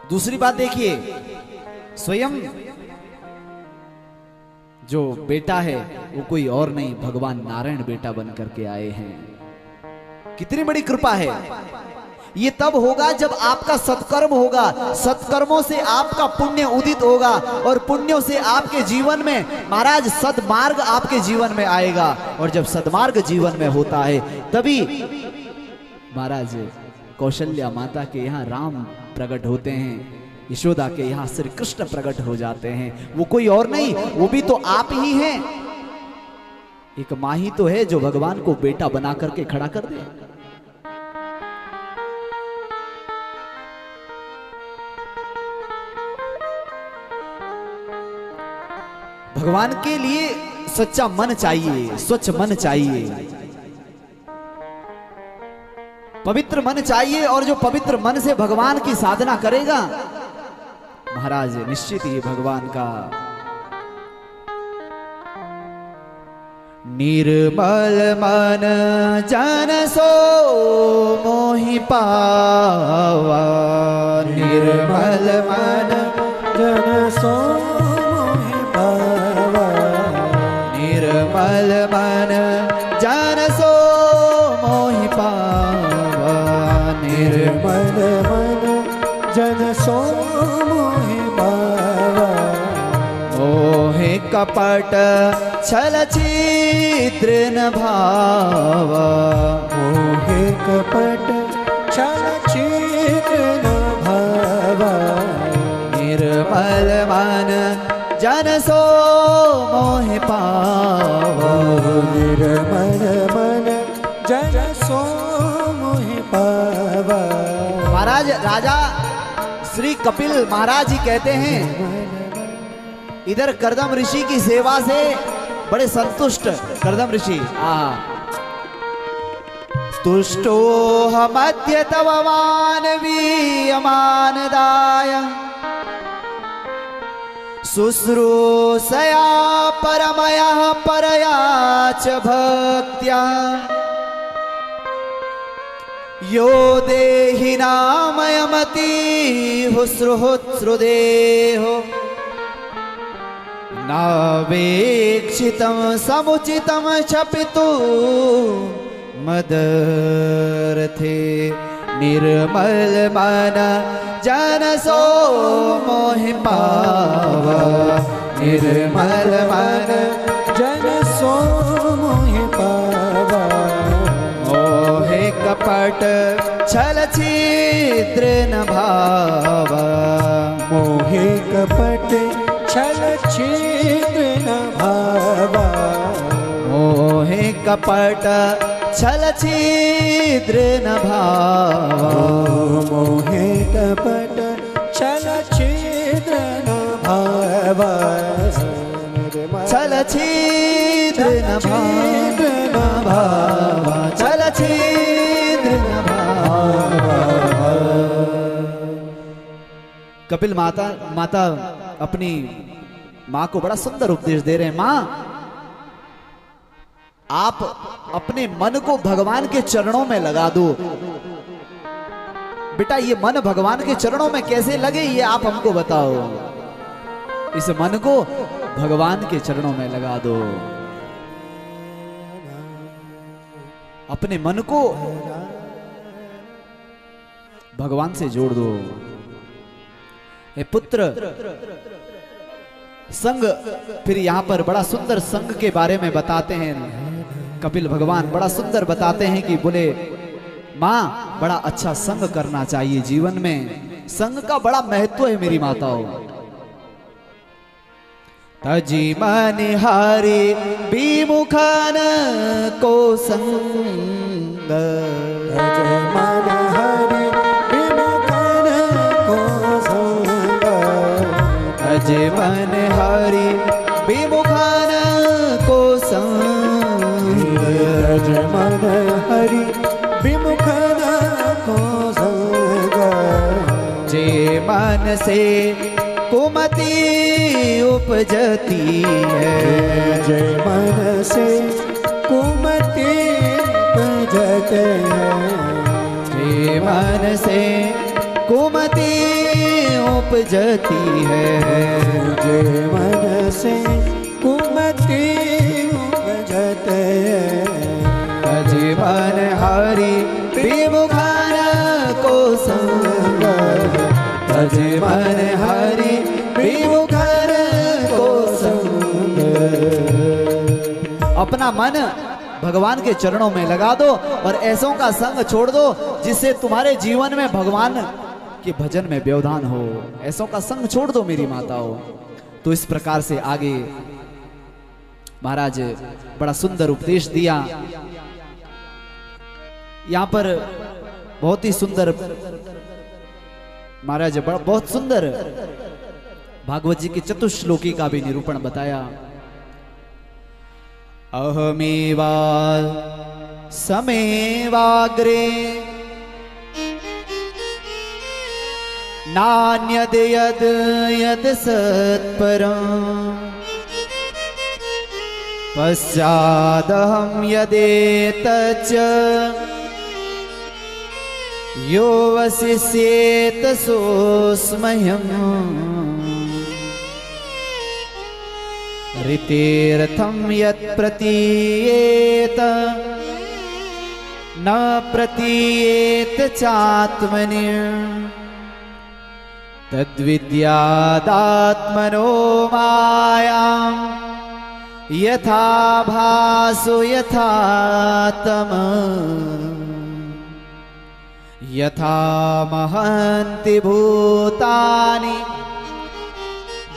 Speaker 1: दूसरी बात देखिए, स्वयं जो बेटा है वो कोई और नहीं, भगवान नारायण बेटा बन करके आए हैं। कितनी बड़ी कृपा है। ये तब होगा जब आपका सत्कर्म होगा, सत्कर्मों से आपका पुण्य उदित होगा, और पुण्यों से आपके जीवन में महाराज सद्मार्ग आपके जीवन में आएगा। और जब सद्मार्ग जीवन में होता है, तभी महाराज कौशल्या माता के यहाँ राम प्रकट होते हैं, यशोदा के यहाँ श्री कृष्ण प्रकट हो जाते हैं। वो कोई और नहीं, वो भी तो आप ही हैं। एक माँ ही तो है जो भगवान को बेटा बना करके खड़ा कर दे। भगवान के लिए सच्चा मन चाहिए, स्वच्छ मन चाहिए, पवित्र मन चाहिए। और जो पवित्र मन से भगवान की साधना करेगा, महाराज निश्चित ही भगवान का निर्मल मन जन सो मोहि पावा, निर्मल मन
Speaker 2: जन सो मोहि पावा,
Speaker 1: निर्मल मन जन सो मोहि पावा,
Speaker 2: निर्मल मन जन सो मोहि पावा।
Speaker 1: मोहे कपट छल छिद्र न भावा,
Speaker 2: मोहे कपट छल छिद्र न भावा।
Speaker 1: निर्मल मन जन सो मोहि पावा,
Speaker 2: निर्मल मन जन सो मोहि पावा।
Speaker 1: महाराज राजा श्री कपिल महाराज जी कहते हैं, इधर करदम ऋषि की सेवा से बड़े संतुष्ट करदम ऋषि। तुष्टो हमद्य तव मानवीयमानदाय, शुश्रूषया परमया परया च भक्त्या, यो देहि नामयमति हुस्रुहुत्सृदेहो, नावेक्षितं समुचितं क्षपितु मदर्थे। निर्मल मन जन सो मोहि पावा, निर्मल मन
Speaker 2: जन सो मोहि पावा।
Speaker 1: मोहे कपट छल छिद्र न भावा,
Speaker 2: मोहे कपट छल छिद्र न भावा।
Speaker 1: मोहे कपट छल छिद्र न भावा,
Speaker 2: मोहे कपट छल छिद्र न भावा।
Speaker 1: छल छिद्र न भावा, छल छिद्र न भावा। कपिल माता अपनी मां को बड़ा सुंदर उपदेश दे रहे हैं। मां, आप अपने मन को भगवान के चरणों में लगा दो। बेटा, ये मन भगवान के चरणों में कैसे लगे, ये आप हमको बताओ। इस मन को भगवान के चरणों में लगा दो। अपने मन को भगवान से जोड़ दो। हे पुत्र, संग, फिर यहां पर बड़ा सुंदर संग के बारे में बताते हैं। कपिल भगवान बड़ा सुंदर बताते हैं कि बोले मां, बड़ा अच्छा संग करना चाहिए जीवन में। संग का बड़ा महत्व है मेरी माताओं। तजी मन हारे विमुखन को संग,
Speaker 2: तजी मन हारे विमुखन को संग,
Speaker 1: तजी मन हारे विमुखन को संग,
Speaker 2: तजी मन हरि विमुखन को संग।
Speaker 1: जे मन से कुमति उपजती है,
Speaker 2: जे मन से कुमति उपजते है,
Speaker 1: जे मन से कुमति उपजती है,
Speaker 2: जे मन से कुमति उपजते है।
Speaker 1: तजी मन हरि विमुखन को संग, तजी मन हरि विमुखन को संग। अपना मन भगवान के चरणों में लगा दो और ऐसों का संग छोड़ दो जिससे तुम्हारे जीवन में भगवान के भजन में व्यवधान हो। ऐसों का संग छोड़ दो मेरी माताओं। तो इस प्रकार से आगे महाराज बड़ा सुंदर उपदेश दिया। यहां पर बहुत ही सुंदर महाराज बहुत सुंदर भागवत जी की चतुश्लोकी का भी निरूपण बताया। अहमेवा समेवाग्रे नान्यद यद यद सत्परं पश्चादहं यदेतच्च यो वसिष्येत सोऽस्म्यहम् ऋतेऽर्थं यत् प्रतीयेत न प्रतीयेत चात्मनि तद्विद्यादात्मनो मायां यथा भासो यथा तमः यथा महन्ति भूतानि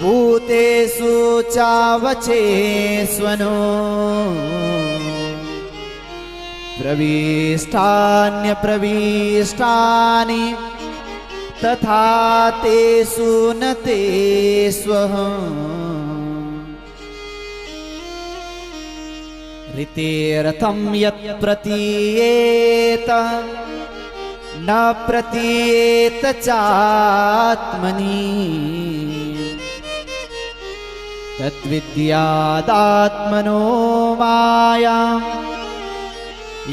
Speaker 1: भूतेषु चावचेष्वनो प्रविष्टान्यप्रविष्टानि तथा तेषु न तेष्वहम् ऋतेऽर्थं यत् प्रतीयेत न प्रतीयेत चात्मनि तद्विद्यादात्मनो मायां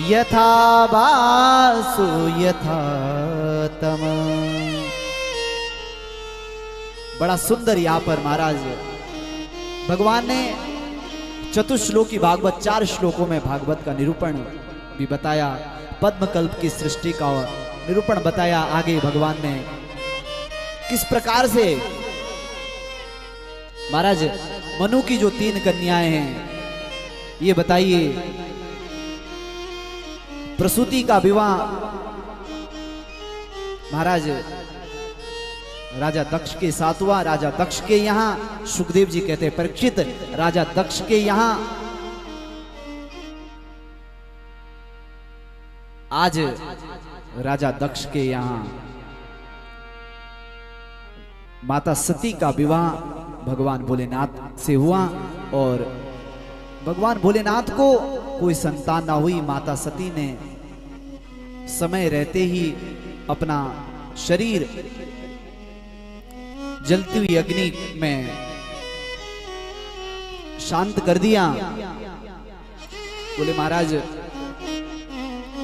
Speaker 1: यथा भासो यथा तमः। बड़ा सुंदर यहाँ पर महाराज भगवान ने चतुश्लोकी भागवत 4 श्लोकों में भागवत का निरूपण भी बताया। पद्मकल्प की सृष्टि का निरूपण बताया। आगे भगवान ने किस प्रकार से महाराज मनु की जो 3 कन्याएं हैं ये बताइए। प्रसूति का विवाह महाराज राजा दक्ष के साथ हुआ। राजा दक्ष के यहाँ सुखदेव जी कहते हैं परीक्षित राजा दक्ष के यहाँ आज राजा दक्ष के यहाँ माता सती का विवाह भगवान भोलेनाथ से हुआ और भगवान भोलेनाथ को कोई संतान ना हुई। माता सती ने समय रहते ही अपना शरीर जलती हुई अग्नि में शांत कर दिया। बोले महाराज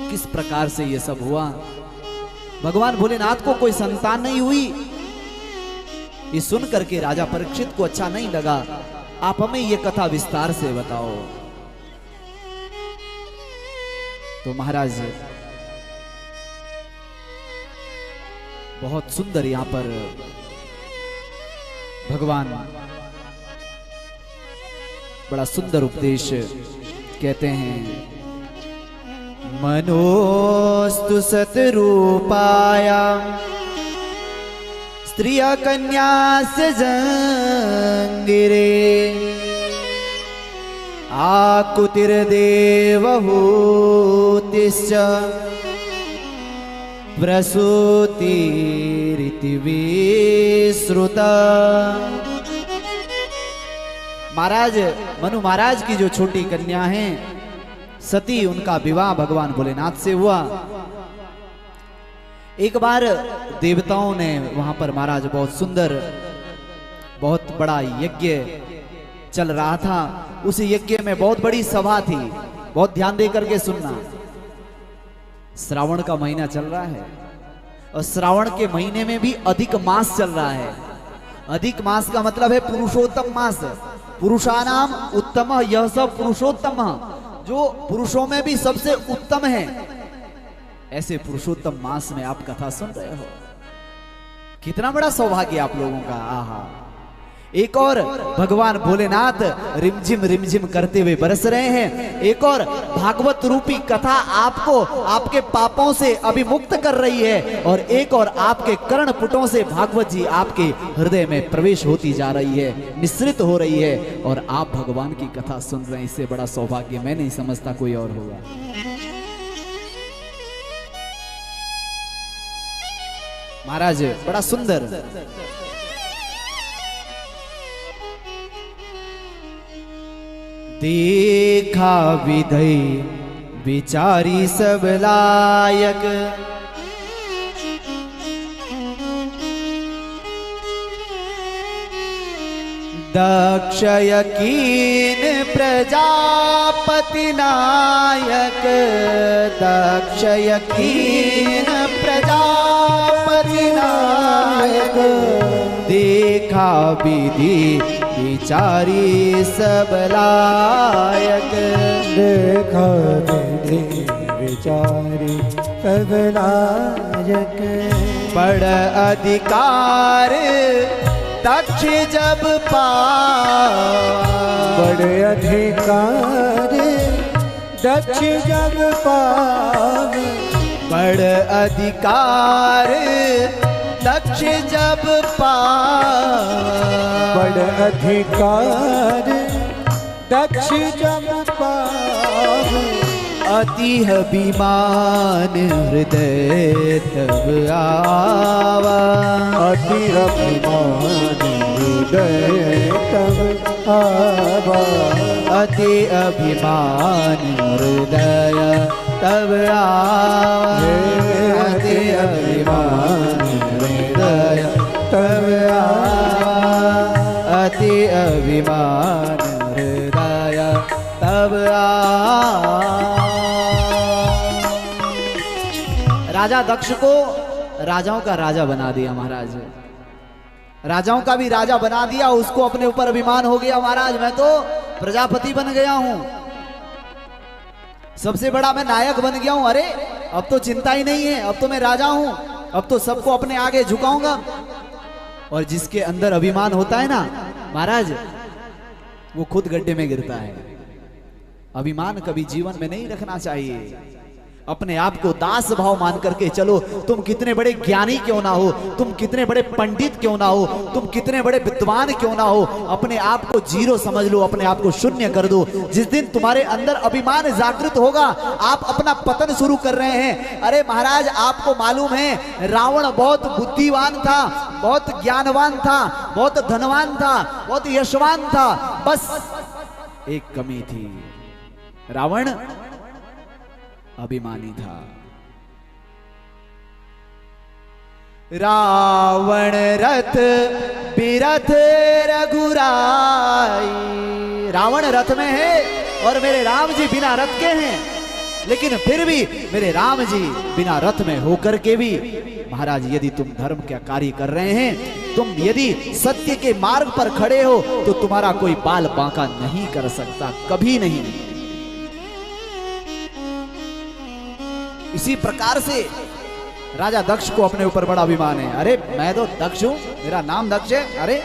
Speaker 1: किस प्रकार से ये सब हुआ? भगवान भोलेनाथ को कोई संतान नहीं हुई। ये सुन करके राजा परीक्षित को अच्छा नहीं लगा। आप हमें ये कथा विस्तार से बताओ। तो महाराज बहुत सुंदर यहां पर भगवान बड़ा सुंदर उपदेश कहते हैं। मनोस्तु सतरूपाया स्त्रिया कन्यास्य जंगिरे आकुतिर्देवहूतिश्च प्रसूतिरिति विश्रुता। महाराज मनु महाराज की जो छोटी कन्या हैं सती, उनका विवाह भगवान भोलेनाथ से हुआ। एक बार देवताओं ने वहां पर महाराज बहुत सुंदर बहुत बड़ा यज्ञ चल रहा था। उस यज्ञ में बहुत बड़ी सभा थी। बहुत ध्यान दे करके सुनना। श्रावण का महीना चल रहा है और श्रावण के महीने में भी अधिक मास चल रहा है। अधिक मास का मतलब है पुरुषोत्तम मास। पुरुषानाम उत्तम, यह सब पुरुषोत्तम, जो पुरुषों में भी सबसे उत्तम है। ऐसे पुरुषोत्तम मास में आप कथा सुन रहे हो। कितना बड़ा सौभाग्य आप लोगों का। आहा। एक और भगवान भोलेनाथ रिमझिम रिमझिम करते हुए बरस रहे हैं। एक और भागवत रूपी कथा आपको आपके पापों से अभिमुक्त कर रही है और एक और आपके कर्णपुटों से भागवत जी आपके हृदय में प्रवेश होती जा रही है, मिश्रित हो रही है और आप भगवान की कथा सुन रहे हैं। इससे बड़ा सौभाग्य मैं नहीं समझता कोई और होगा। महाराज बड़ा सुंदर देखा विधई विचारी सब लायक, दक्ष यकीन प्रजापति नायक, दक्ष यकीन प्रजापति नायक, देखा विधि विचारी सब लायक,
Speaker 2: देखा विधि विचारी सब लायक,
Speaker 1: बड़ अधिकार दक्ष जब
Speaker 2: बड़े अधिकार दक्ष जब पावे,
Speaker 1: बड़ अधिकार दक्ष जब
Speaker 2: बड़ अधिकार दक्ष जब पावे,
Speaker 1: अति अभिमान हृदय तब आवा,
Speaker 2: अति अभिमान हृदय तब आवा,
Speaker 1: अति अभिमान हृदय तब आवा, अति अभिमान हृदय तब आवा, अति अभिमान हृदय तब आवा। राजा दक्ष को राजाओं का राजा बना दिया महाराज। राजाओं का भी राजा बना दिया। उसको अपने ऊपर अभिमान हो गया, महाराज मैं तो प्रजापति बन गया हूं, सबसे बड़ा मैं नायक बन गया हूं। अरे अब तो चिंता ही नहीं है, अब तो मैं राजा हूं, अब तो सबको अपने आगे झुकाऊंगा। और जिसके अंदर अभिमान होता है ना महाराज, वो खुद गड्ढे में गिरता है। अभिमान कभी जीवन में नहीं रखना चाहिए। अपने आप को दास भाव मान करके चलो। तुम कितने बड़े ज्ञानी क्यों ना हो, तुम कितने बड़े पंडित क्यों ना हो, तुम कितने बड़े विद्वान क्यों ना हो, अपने आप को जीरो समझ लो, अपने आप को शून्य कर दो। जिस दिन तुम्हारे अंदर अभिमान जागृत होगा, आप अपना पतन शुरू कर रहे हैं। अरे महाराज आपको मालूम है रावण बहुत बुद्धिवान था, बहुत ज्ञानवान था, बहुत धनवान था, बहुत यशवान था। बस एक कमी थी, रावण अभिमानी था। रावण रथ बिरथ रघुराई। रावण रथ में है और मेरे राम जी बिना रथ के हैं, लेकिन फिर भी मेरे राम जी बिना रथ में होकर के भी महाराज यदि तुम धर्म का कार्य कर रहे हैं, तुम यदि सत्य के मार्ग पर खड़े हो तो तुम्हारा कोई बाल बांका नहीं कर सकता, कभी नहीं। इसी प्रकार से राजा दक्ष को अपने ऊपर बड़ा अभिमान है। अरे मैं तो दक्ष हूं, मेरा नाम दक्ष है। अरे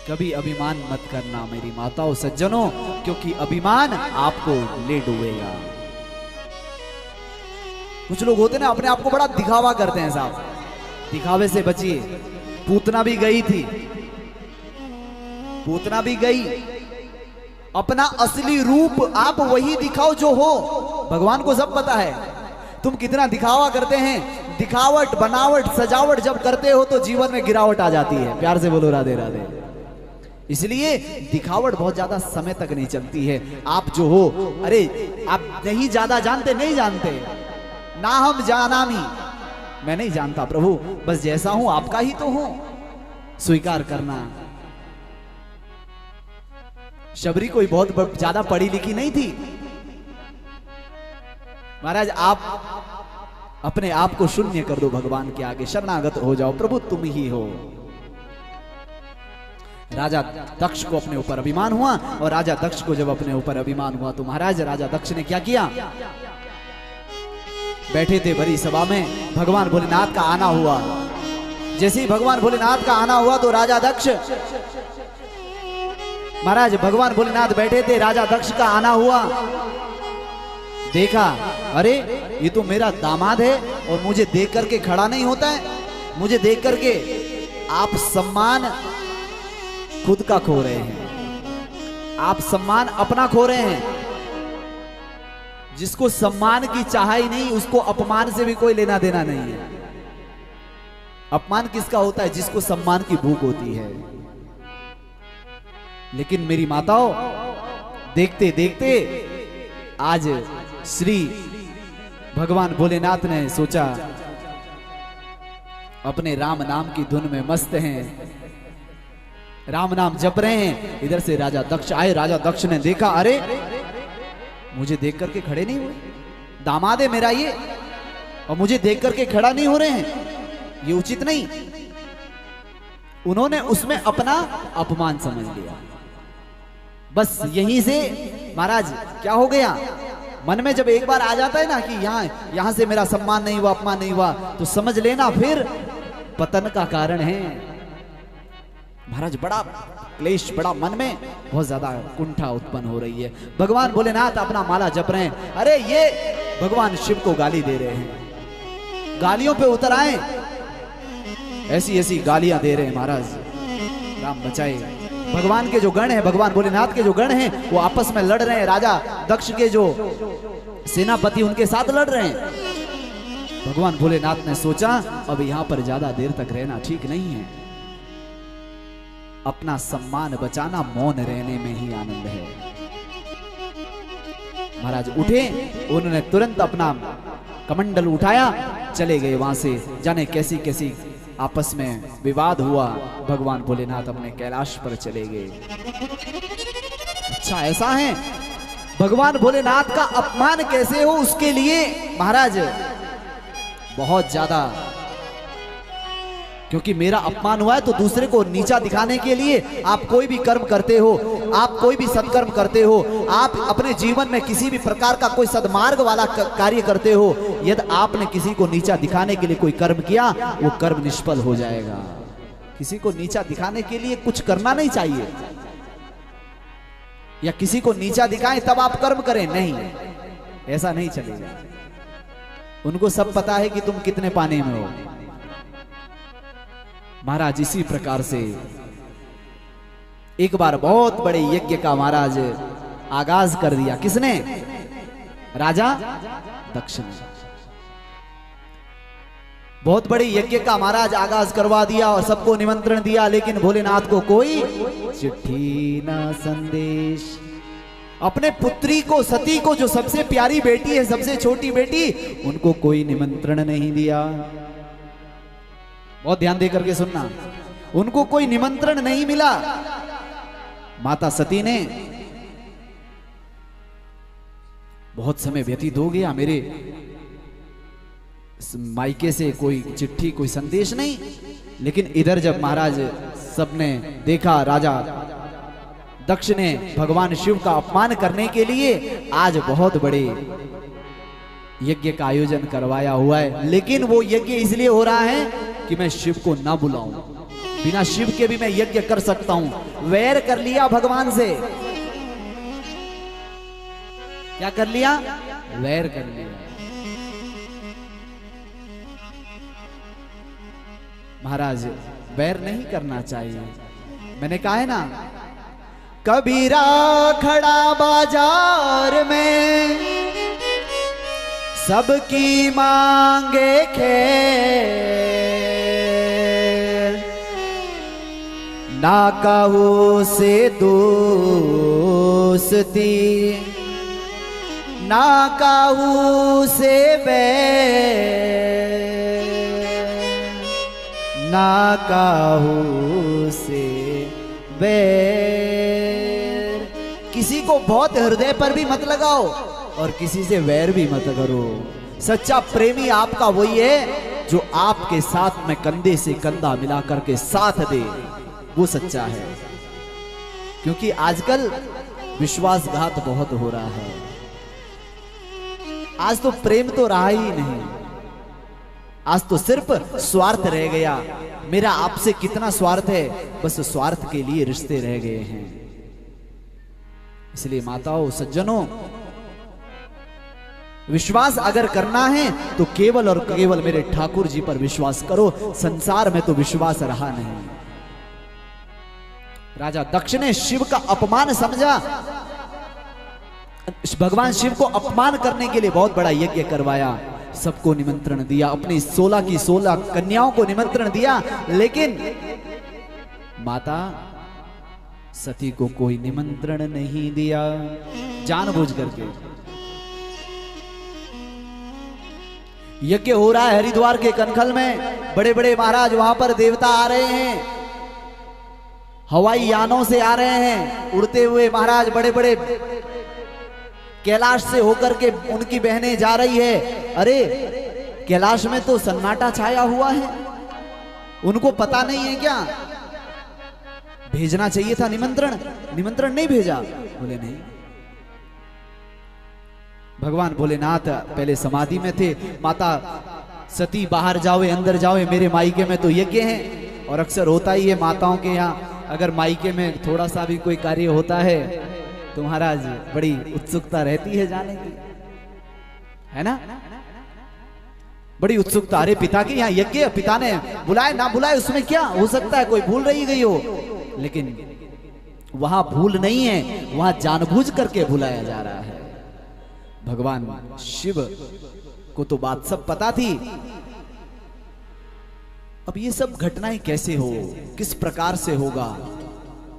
Speaker 1: कभी अभिमान मत करना मेरी माताओं सज्जनों, क्योंकि अभिमान आपको ले डूबेगा। कुछ लोग होते ना अपने आप को बड़ा दिखावा करते हैं साहब, दिखावे से बचिए। पूतना भी गई थी, पूतना भी गई, अपना असली रूप आप वही दिखाओ जो हो। भगवान को सब पता है तुम कितना दिखावा करते हैं। दिखावट बनावट सजावट जब करते हो तो जीवन में गिरावट आ जाती है। प्यार से बोलो राधे राधे। इसलिए दिखावट बहुत ज्यादा समय तक नहीं चलती है। आप जो हो, अरे आप नहीं ज्यादा जानते, नहीं जानते ना हम जानामी, मैं नहीं जानता प्रभु, बस जैसा हूं आपका ही तो हूं, स्वीकार करना। शबरी कोई बहुत ज्यादा पढ़ी लिखी नहीं थी महाराज। आप अपने आप को शून्य कर दो, भगवान के आगे शरणागत हो जाओ, प्रभु तुम ही हो। राजा दक्ष को अपने ऊपर अभिमान हुआ, और राजा दक्ष को जब अपने ऊपर अभिमान हुआ तो महाराज राजा दक्ष ने क्या किया, बैठे थे बड़ी सभा में, भगवान भोलेनाथ का आना हुआ। जैसे ही भगवान भोलेनाथ का आना हुआ तो राजा दक्ष, महाराज भगवान भोलेनाथ बैठे थे, राजा दक्ष का आना हुआ, देखा अरे ये तो मेरा दामाद है और मुझे देख करके खड़ा नहीं होता है। मुझे देख करके आप सम्मान खुद का खो रहे हैं, आप सम्मान अपना खो रहे हैं। जिसको सम्मान की चाह ही नहीं उसको अपमान से भी कोई लेना देना नहीं है। अपमान किसका होता है, जिसको सम्मान की भूख होती है। लेकिन मेरी माताओं, देखते देखते आज श्री भगवान भोलेनाथ ने सोचा अपने राम नाम की धुन में मस्त हैं, राम नाम जप रहे हैं। इधर से राजा दक्ष आए, राजा दक्ष ने देखा अरे मुझे देख करके खड़े नहीं हुए, दामाद है मेरा ये और मुझे देख करके खड़ा नहीं हो रहे हैं, ये उचित नहीं। उन्होंने उसमें अपना अपमान समझ लिया। बस यहीं से महाराज क्या हो गया, मन में जब एक बार आ जाता है ना कि यहां से मेरा सम्मान नहीं हुआ, अपमान नहीं हुआ, तो समझ लेना फिर पतन का कारण है। महाराज बड़ा क्लेश, बड़ा मन में बहुत ज्यादा कुंठा उत्पन्न हो रही है। भगवान भोलेनाथ अपना माला जप रहे हैं, अरे ये भगवान शिव को गाली दे रहे हैं, गालियों पे उतर आए, ऐसी ऐसी गालियां दे रहे हैं महाराज, राम बचाए। भगवान के जो गण हैं, भगवान भोलेनाथ के जो गण हैं, वो आपस में लड़ रहे हैं, राजा दक्ष के जो सेनापति उनके साथ लड़ रहे हैं। भगवान भोलेनाथ ने सोचा अब यहां पर ज्यादा देर तक रहना ठीक नहीं है, अपना सम्मान बचाना मौन रहने में ही आनंद है। महाराज उठे, उन्होंने तुरंत अपना कमंडल उठाया, चले गए वहां से। जाने कैसी कैसी आपस में विवाद हुआ, भगवान भोलेनाथ अपने कैलाश पर चले गए। अच्छा ऐसा है, भगवान भोलेनाथ का अपमान कैसे हो उसके लिए महाराज बहुत ज्यादा, क्योंकि मेरा अपमान हुआ है तो दूसरे को नीचा दिखाने के लिए आप कोई भी कर्म करते हो, आप कोई भी सत्कर्म करते हो, आप अपने जीवन में किसी भी प्रकार का कोई सद्मार्ग वाला कार्य करते हो, यदि आपने किसी को नीचा दिखाने के लिए कोई कर्म किया, वो कर्म निष्फल हो जाएगा। किसी को नीचा दिखाने के लिए कुछ करना नहीं चाहिए, या किसी को नीचा दिखाएं तब आप कर्म करें, नहीं, ऐसा नहीं चलेगा। उनको सब पता है कि तुम कितने पाने में हो। महाराज इसी प्रकार से एक बार बहुत बड़े यज्ञ का महाराज आगाज कर दिया। किसने? राजा दक्ष ने बहुत बड़े यज्ञ का महाराज आगाज करवा दिया और सबको निमंत्रण दिया, लेकिन भोलेनाथ को कोई चिट्ठी ना संदेश। अपने पुत्री को, सती को, जो सबसे प्यारी बेटी है, सबसे छोटी बेटी, उनको कोई निमंत्रण नहीं दिया। बहुत ध्यान दे करके सुनना। उनको कोई निमंत्रण नहीं मिला। माता सती ने बहुत समय व्यतीत हो गया, मेरे मायके से कोई चिट्ठी कोई संदेश नहीं। लेकिन इधर जब महाराज सबने देखा, राजा दक्ष ने भगवान शिव का अपमान करने के लिए आज बहुत बड़े यज्ञ का आयोजन करवाया हुआ है। लेकिन वो यज्ञ इसलिए हो रहा है कि मैं शिव को ना बुलाऊं। बिना शिव के भी मैं यज्ञ कर सकता हूं। वैर कर लिया भगवान से। क्या कर लिया? वैर कर लिया। महाराज वैर नहीं करना चाहिए। मैंने कहा है ना, कबीरा खड़ा बाजार में सबकी मांगे खैर, ना कहू से दोस्ती, ना कहू से बैर, ना कहू से बैर। किसी को बहुत हृदय पर भी मत लगाओ और किसी से वैर भी मत करो। सच्चा प्रेमी आपका वही है जो आपके साथ में कंधे से कंधा मिला करके साथ दे, वो सच्चा है। क्योंकि आजकल विश्वासघात बहुत हो रहा है। आज तो प्रेम तो रहा ही नहीं, आज तो सिर्फ स्वार्थ रह गया। मेरा आपसे कितना स्वार्थ है, बस स्वार्थ के लिए रिश्ते रह गए हैं। इसलिए माताओं, सज्जनों, विश्वास अगर करना है तो केवल और केवल मेरे ठाकुर जी पर विश्वास करो। संसार में तो विश्वास रहा नहीं। राजा दक्ष ने शिव का अपमान समझा। भगवान शिव को अपमान करने के लिए बहुत बड़ा यज्ञ करवाया, सबको निमंत्रण दिया, अपनी 16 की 16 कन्याओं को निमंत्रण दिया। लेकिन माता सती को कोई निमंत्रण नहीं दिया, जानबूझ करके। यज्ञ हो रहा है हरिद्वार के कनखल में, बड़े बड़े महाराज वहां पर देवता आ रहे हैं, हवाई यानों से आ रहे हैं, उड़ते हुए महाराज बड़े बड़े कैलाश से होकर के उनकी बहनें जा रही है। अरे कैलाश में तो सन्नाटा छाया हुआ है, उनको पता नहीं है क्या? भेजना चाहिए था निमंत्रण, निमंत्रण नहीं भेजा। बोले नहीं। भगवान भोलेनाथ पहले समाधि में थे। माता सती बाहर जाओ अंदर जाओ, मेरे मायके में तो यज्ञ है। और अक्सर होता ही है माताओं के यहाँ, अगर मायके में थोड़ा सा भी कोई कार्य होता है तो महाराज बड़ी उत्सुकता रहती है जाने की, है ना? बड़ी उत्सुकता। अरे पिता के यहाँ यज्ञ, पिता ने बुलाए ना बुलाए उसमें क्या हो सकता है, कोई भूल रही गई हो। लेकिन वहां भूल नहीं है, वहां जानबूझ करके बुलाया जा रहा है। भगवान शिव को तो बात सब पता थी। अब ये सब घटनाएं कैसे हो, किस प्रकार से होगा?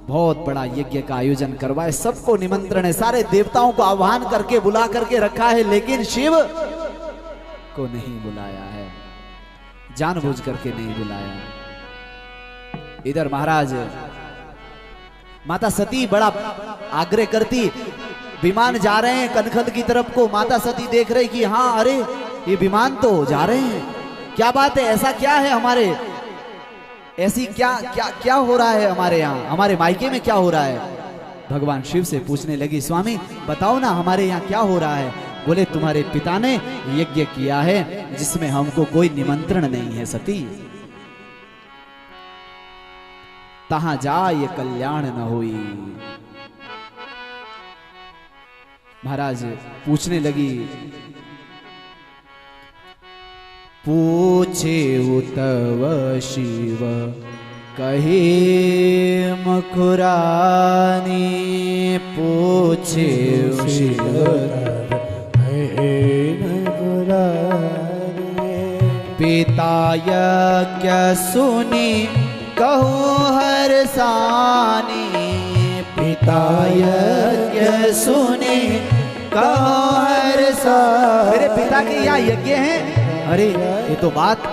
Speaker 1: बहुत बड़ा यज्ञ का आयोजन करवाए, सबको निमंत्रण है, सारे देवताओं को आह्वान करके बुला करके रखा है, लेकिन शिव को नहीं बुलाया है, जानबूझ करके नहीं बुलाया। इधर महाराज माता सती बड़ा आग्रह करती, विमान जा रहे हैं कनखल की तरफ को, माता सती देख रही कि हाँ अरे ये विमान तो जा रहे हैं, क्या बात है, ऐसा क्या है हमारे, ऐसी क्या क्या क्या हो रहा है हमारे यहाँ, हमारे मायके में क्या हो रहा है? भगवान शिव से पूछने लगी, स्वामी बताओ ना हमारे यहाँ क्या हो रहा है? बोले तुम्हारे पिता ने यज्ञ किया है जिसमें हमको कोई निमंत्रण नहीं है सती, तहां जाए कल्याण न हुई। महाराज पूछने लगी, पूछे तव शिव कहे मखुरानी, पूछे शिव पिता यज्ञ सुनी कहो हरसानी, पिता यज्ञ सुनी कहो हरसानी। मेरे पिता के यहाँ यज्ञ है। अरे ये तो बात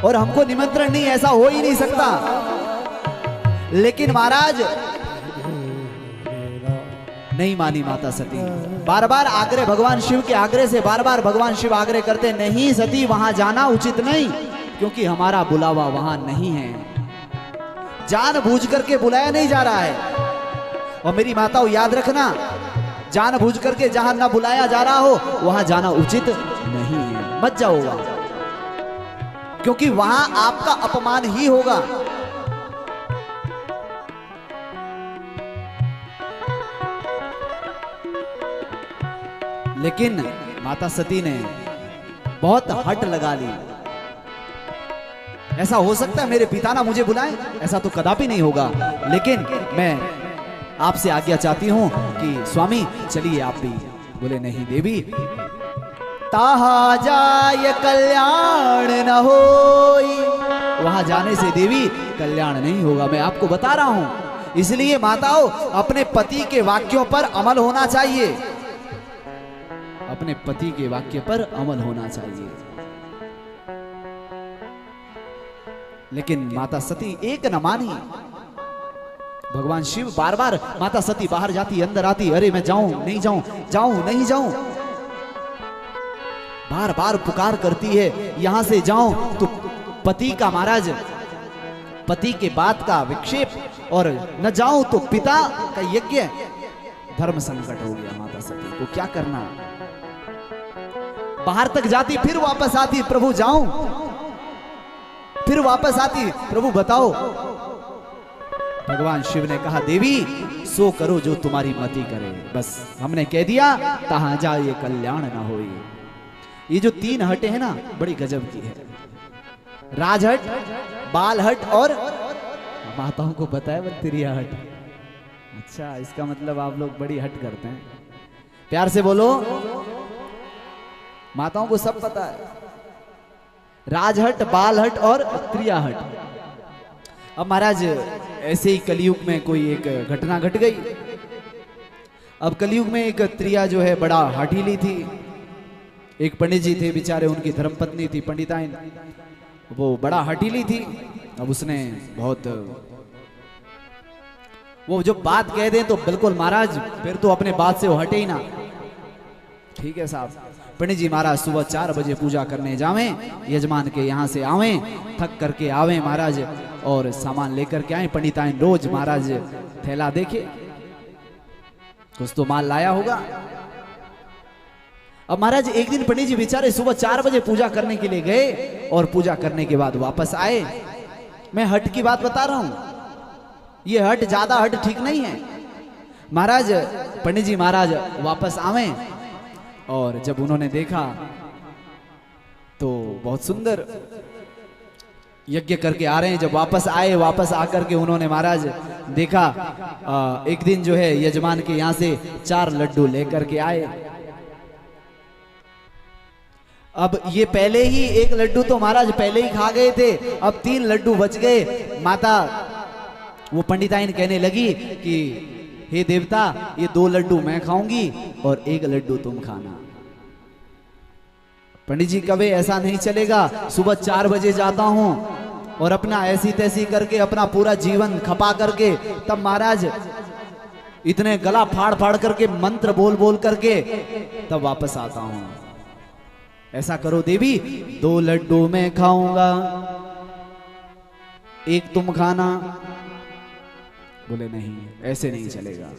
Speaker 1: और हमको निमंत्रण नहीं, ऐसा हो ही नहीं सकता। लेकिन महाराज नहीं मानी माता सती। बार बार आग्रह, भगवान शिव के आग्रह से बार बार भगवान शिव आग्रह करते, नहीं सती वहां जाना उचित नहीं, क्योंकि हमारा बुलावा वहां नहीं है। जानबूझ करके बुलाया नहीं जा रहा है। और मेरी माताओं याद रखना, जानबूझ करके जहां ना बुलाया जा रहा हो वहां जाना उचित नहीं है। मत जाओ वहां, क्योंकि वहां आपका अपमान ही होगा। लेकिन माता सती ने बहुत हट लगा ली। ऐसा हो सकता है मेरे पिता ना मुझे बुलाएं? ऐसा तो कदापि नहीं होगा। लेकिन मैं आपसे आज्ञा चाहती हूं कि स्वामी चलिए आप भी। बोले नहीं देवी, ताहा जाय कल्याण न होई। वहां जाने से देवी कल्याण नहीं होगा, मैं आपको बता रहा हूं। इसलिए माताओं, अपने पति के वाक्यों पर अमल होना चाहिए। अपने पति के वाक्य पर अमल होना चाहिए। लेकिन माता सती एक न मानी। भगवान शिव बार बार, माता सती बाहर जाती अंदर आती, अरे मैं जाऊं नहीं जाऊं, जाऊं नहीं जाऊं, बार बार पुकार करती है। यहां से जाऊं तो पति का, महाराज पति के बात का विक्षेप, और न जाऊं तो पिता का यज्ञ। धर्म संकट हो गया माता सती को, क्या करना। बाहर तक जाती, फिर वापस आती, प्रभु जाऊं, फिर वापस आती, प्रभु बताओ। भगवान शिव ने कहा, देवी सो करो जो तुम्हारी मति करे, बस हमने कह दिया, तहां जाए कल्याण ना होई। ये जो 3 हटे हैं ना, बड़ी गजब की है। राजहट, बालहट और माताओं को पता है त्रिया हट। अच्छा, इसका मतलब आप लोग बड़ी हट करते हैं। प्यार से बोलो, माताओं को सब पता है। राजहट, बालहट और त्रियाहट। अब महाराज ऐसे ही कलयुग में कोई एक घटना घट गई। अब कलयुग में एक त्रिया जो है बड़ा हठीली थी। एक पंडित जी थे बेचारे, उनकी धर्मपत्नी थी पंडिताइन, वो बड़ा हठीली थी। अब उसने बहुत, वो जो बात कह दे तो बिल्कुल महाराज फिर तो अपने बात से वो हटे ही ना। ठीक है साहब। पंडित जी महाराज सुबह 4 बजे पूजा करने जावें, यजमान के यहाँ से आवें, थक करके आवें महाराज, और सामान लेकर के आए। पंडिताइन रोज महाराज थैला देखे, कुछ तो माल लाया होगा। अब महाराज एक दिन पंडित जी बेचारे सुबह 4 बजे पूजा करने के लिए गए, और पूजा करने के बाद वापस आए। मैं हट की बात बता रहा हूं, ये हट ज्यादा हट ठीक नहीं है। महाराज पंडित जी महाराज वापस आवे, और जब उन्होंने देखा तो बहुत सुंदर यज्ञ करके आ रहे हैं। जब वापस आए, वापस आकर के उन्होंने महाराज देखा, एक दिन जो है यजमान के यहाँ से 4 लड्डू लेकर के आए। अब ये पहले ही 1 लड्डू तो महाराज पहले ही खा गए थे, अब 3 लड्डू बच गए। माता वो पंडिताइन कहने लगी कि हे देवता, ये 2 लड्डू मैं खाऊंगी और 1 लड्डू तुम खाना। पंडित जी कभी ऐसा नहीं चलेगा, सुबह 4 बजे जाता हूं और अपना ऐसी तैसी करके अपना पूरा जीवन खपा करके, तब महाराज इतने गला फाड़ फाड़ करके मंत्र बोल बोल करके तब वापस आता हूं। ऐसा करो देवी, 2 लड्डू मैं खाऊंगा, 1 तुम खाना। बोले नहीं, ऐसे नहीं चलेगा।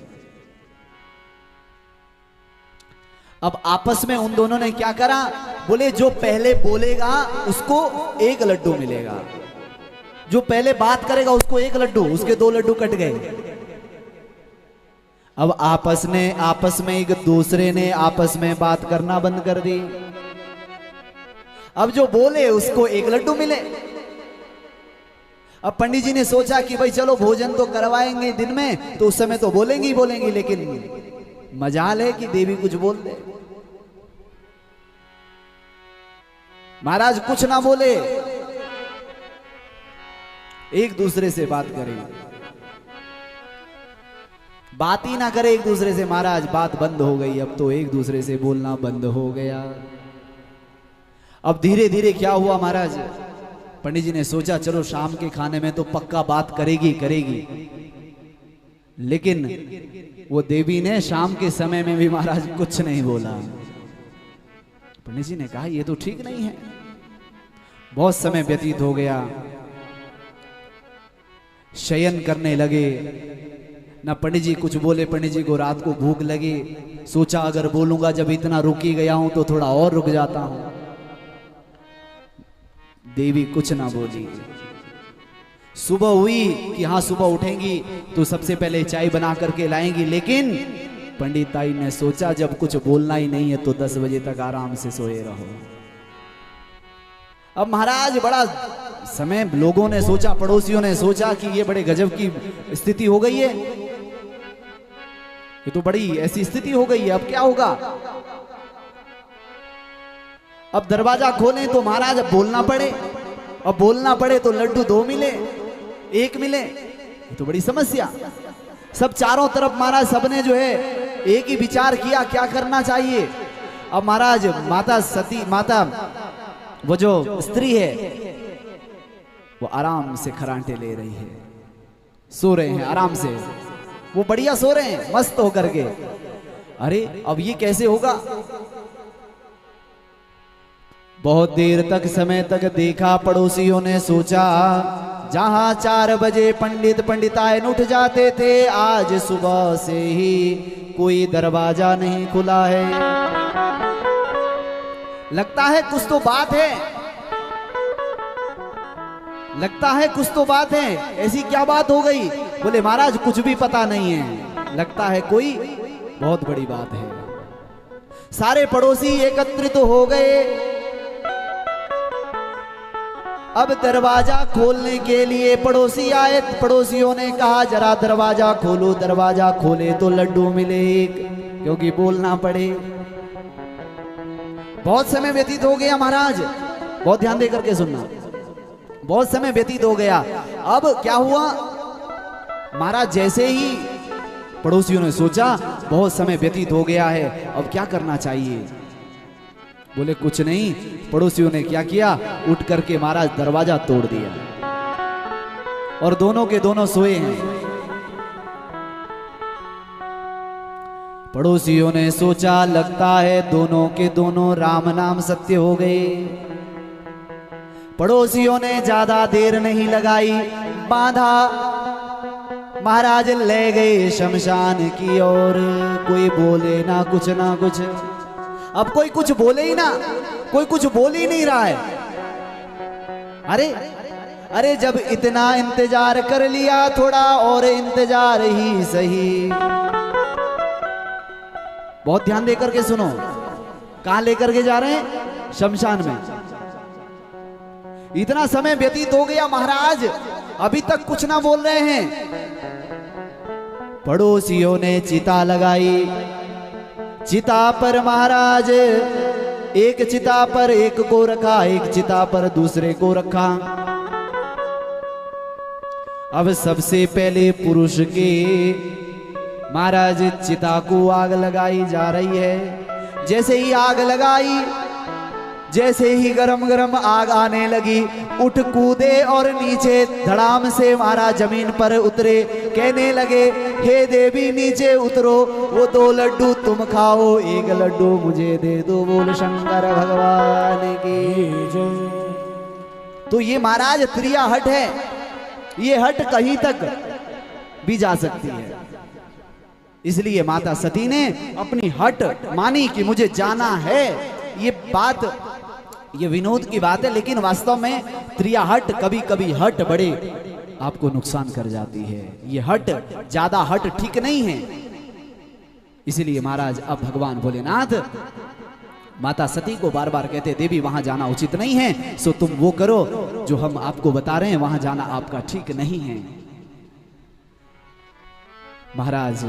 Speaker 1: अब आपस में उन दोनों ने क्या करा, बोले जो पहले बोलेगा उसको 1 लड्डू मिलेगा, जो पहले बात करेगा उसको 1 लड्डू, उसके 2 लड्डू कट गए। अब आपस में एक दूसरे ने आपस में बात करना बंद कर दी। अब जो बोले उसको 1 लड्डू मिले। अब पंडित जी ने सोचा कि भाई चलो भोजन तो करवाएंगे दिन में, तो उस समय तो बोलेंगे ही बोलेंगे, लेकिन मजाल है कि देवी कुछ बोल दे। महाराज कुछ ना बोले, एक दूसरे से बात करें, बात ही ना करे एक दूसरे से। महाराज बात बंद हो गई, अब तो एक दूसरे से बोलना बंद हो गया। अब धीरे धीरे क्या हुआ महाराज, पंडित जी ने सोचा चलो शाम के खाने में तो पक्का बात करेगी करेगी, लेकिन वो देवी ने शाम के समय में भी महाराज कुछ नहीं बोला। पंडित जी ने कहा ये तो ठीक नहीं है। बहुत समय व्यतीत हो गया, शयन करने लगे, ना पंडित जी कुछ बोले। पंडित जी को रात को भूख लगी, सोचा अगर बोलूंगा जब इतना रुकी गया हूं तो थोड़ा और रुक जाता हूं। देवी कुछ ना बोली। सुबह हुई कि हाँ सुबह उठेंगी तो सबसे पहले चाय बना करके लाएंगी, लेकिन पंडित ताई ने सोचा जब कुछ बोलना ही नहीं है तो 10 बजे तक आराम से सोए रहो। अब महाराज बड़ा समय लोगों ने सोचा, पड़ोसियों ने सोचा कि ये बड़े गजब की स्थिति हो गई है, ये तो बड़ी ऐसी स्थिति हो गई है, अब क्या होगा। अब दरवाजा खोलें तो महाराज अब बोलना पड़े, अब बोलना पड़े तो लड्डू 2 मिले 1 मिले, ये तो बड़ी समस्या। सब चारों तरफ महाराज सबने जो है एक ही विचार किया क्या करना चाहिए। अब महाराज माता सती, माता वो जो स्त्री है वो आराम से खरांटे ले रही है, सो रहे हैं आराम से, वो बढ़िया सो रहे हैं मस्त होकर के। अरे अब ये कैसे होगा। बहुत देर तक समय तक देखा, पड़ोसियों ने सोचा जहां 4 बजे पंडित पंडितायन उठ जाते थे, आज सुबह से ही कोई दरवाजा नहीं खुला है। लगता है कुछ तो बात है, लगता है कुछ तो बात है। ऐसी क्या बात हो गई। बोले महाराज कुछ भी पता नहीं है, लगता है कोई बहुत बड़ी बात है। सारे पड़ोसी एकत्रित हो गए। अब दरवाजा खोलने के लिए पड़ोसी आए। पड़ोसियों ने कहा जरा दरवाजा खोलो। दरवाजा खोले तो लड्डू मिले 1, क्योंकि बोलना पड़े। बहुत समय व्यतीत हो गया महाराज, बहुत ध्यान दे करके सुनना। बहुत समय व्यतीत हो गया। अब क्या हुआ महाराज, जैसे ही पड़ोसियों ने सोचा बहुत समय व्यतीत हो गया है, अब क्या करना चाहिए। बोले कुछ नहीं। पड़ोसियों ने क्या किया, उठ करके महाराज दरवाजा तोड़ दिया और दोनों के दोनों सोए हैं। पड़ोसियों ने सोचा लगता है दोनों के दोनों राम नाम सत्य हो गए। पड़ोसियों ने ज्यादा देर नहीं लगाई, बांधा, महाराज ले गए शमशान की ओर। कोई बोले ना कुछ ना कुछ। अब कोई कुछ बोले ही ना, कोई कुछ बोल ही नहीं रहा है। अरे जब इतना इंतजार कर लिया, थोड़ा और इंतजार ही सही। बहुत ध्यान देकर के सुनो। कहां लेकर के जा रहे हैं, शमशान में। इतना समय व्यतीत हो गया महाराज, अभी तक कुछ ना बोल रहे हैं। पड़ोसियों ने चिता लगाई। चिता पर महाराज, एक चिता पर एक को रखा, एक चिता पर दूसरे को रखा। अब सबसे पहले पुरुष के महाराज चिता को आग लगाई जा रही है। जैसे ही आग लगाई, जैसे ही गरम गरम आग आने लगी, उठ कूदे और नीचे धड़ाम से महाराज जमीन पर उतरे। कहने लगे हे देवी नीचे उतरो, वो 2 लड्डू तुम खाओ, 1 लड्डू मुझे दे दो, बोल शंकर भगवान की जय। तो ये महाराज त्रिया हट है, ये हट कहीं तक भी जा सकती है। इसलिए माता सती ने अपनी हट मानी कि मुझे जाना है। ये बात, ये विनोद की बात है, लेकिन वास्तव में त्रिया हट, कभी कभी हट बड़े आपको नुकसान कर जाती है। ये हट, ज्यादा हट ठीक नहीं है। इसलिए महाराज अब भगवान भोलेनाथ माता सती को बार बार कहते देवी वहां जाना उचित नहीं है, सो तुम वो करो जो हम आपको बता रहे हैं, वहां जाना आपका ठीक नहीं है। महाराज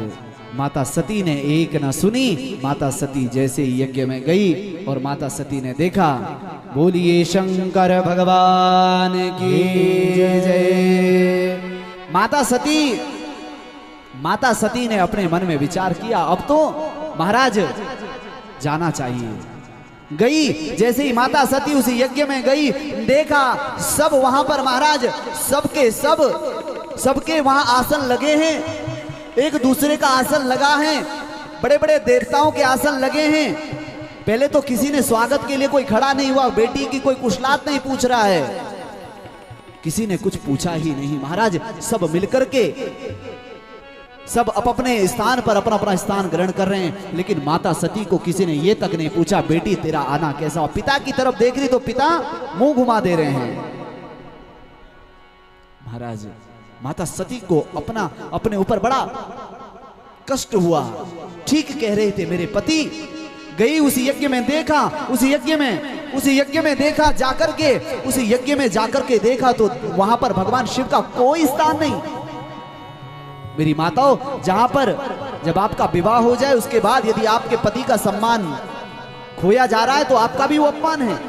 Speaker 1: माता सती ने एक न सुनी। माता सती जैसे यज्ञ में गई और माता सती ने देखा, बोलिए शंकर भगवान की जय। माता सती ने अपने मन में विचार किया, अब तो महाराज जाना चाहिए। गई। जैसे ही माता सती उस यज्ञ में गई, देखा सब वहां पर महाराज सबके वहां आसन लगे हैं, एक दूसरे का आसन लगा है, बड़े बड़े देवताओं के आसन लगे हैं। पहले तो किसी ने स्वागत के लिए कोई खड़ा नहीं हुआ, बेटी की कोई कुशलात नहीं पूछ रहा है, किसी ने कुछ पूछा ही नहीं महाराज। सब मिलकर के सब अपने स्थान पर अपना अपना स्थान ग्रहण कर रहे हैं, लेकिन माता सती को किसी ने ये तक नहीं पूछा बेटी तेरा आना कैसा हो। पिता की तरफ देख रही तो पिता मुंह घुमा दे रहे हैं। महाराज माता सती को अपने ऊपर बड़ा कष्ट हुआ। ठीक कह रहे थे मेरे पति। गई उस यज्ञ में देखा, उस यज्ञ में देखा जाकर के, उस यज्ञ में जाकर के देखा तो वहां पर भगवान शिव का कोई स्थान नहीं। मेरी माताओं, जहां पर जब आपका विवाह हो जाए उसके बाद यदि आपके पति का सम्मान खोया जा रहा है तो आपका भी वो अपमान है,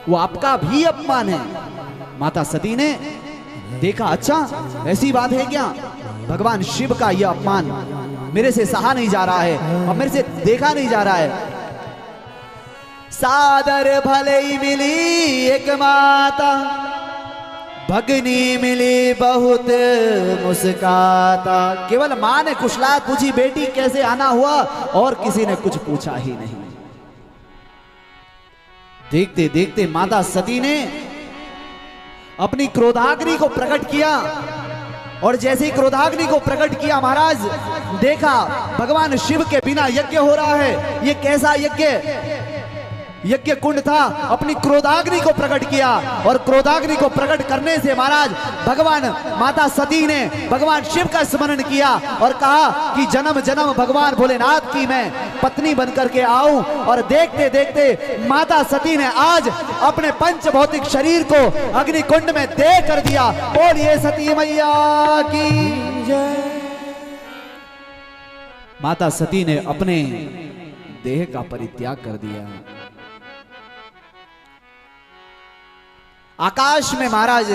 Speaker 1: वो आपका भी अपमान है। माता सती ने देखा, अच्छा ऐसी बात है क्या, भगवान शिव का यह अपमान मेरे से सहा नहीं जा रहा है और मेरे से देखा नहीं जा रहा है। सादर भले ही मिली एक माता, भगनी मिली बहुत मुस्काता। केवल मां ने कुशलात पूछी बेटी कैसे आना हुआ, और किसी ने कुछ पूछा ही नहीं। देखते देखते माता सती ने अपनी क्रोधाग्नि को प्रकट किया, और जैसे ही क्रोधाग्नि को प्रकट किया महाराज, देखा भगवान शिव के बिना यज्ञ हो रहा है। ये कैसा यज्ञ कुंड था। अपनी क्रोधाग्नि को प्रकट किया, और क्रोधाग्नि को प्रकट करने से महाराज भगवान माता सती ने भगवान शिव का स्मरण किया और कहा कि जन्म जन्म भगवान भोलेनाथ की मैं पत्नी बनकर के आऊं। और देखते देखते माता सती ने आज अपने पंच भौतिक शरीर को अग्नि कुंड में दे कर दिया। बोलिए सती मैया की जय। माता सती ने अपने देह का परित्याग कर दिया। आकाश में महाराज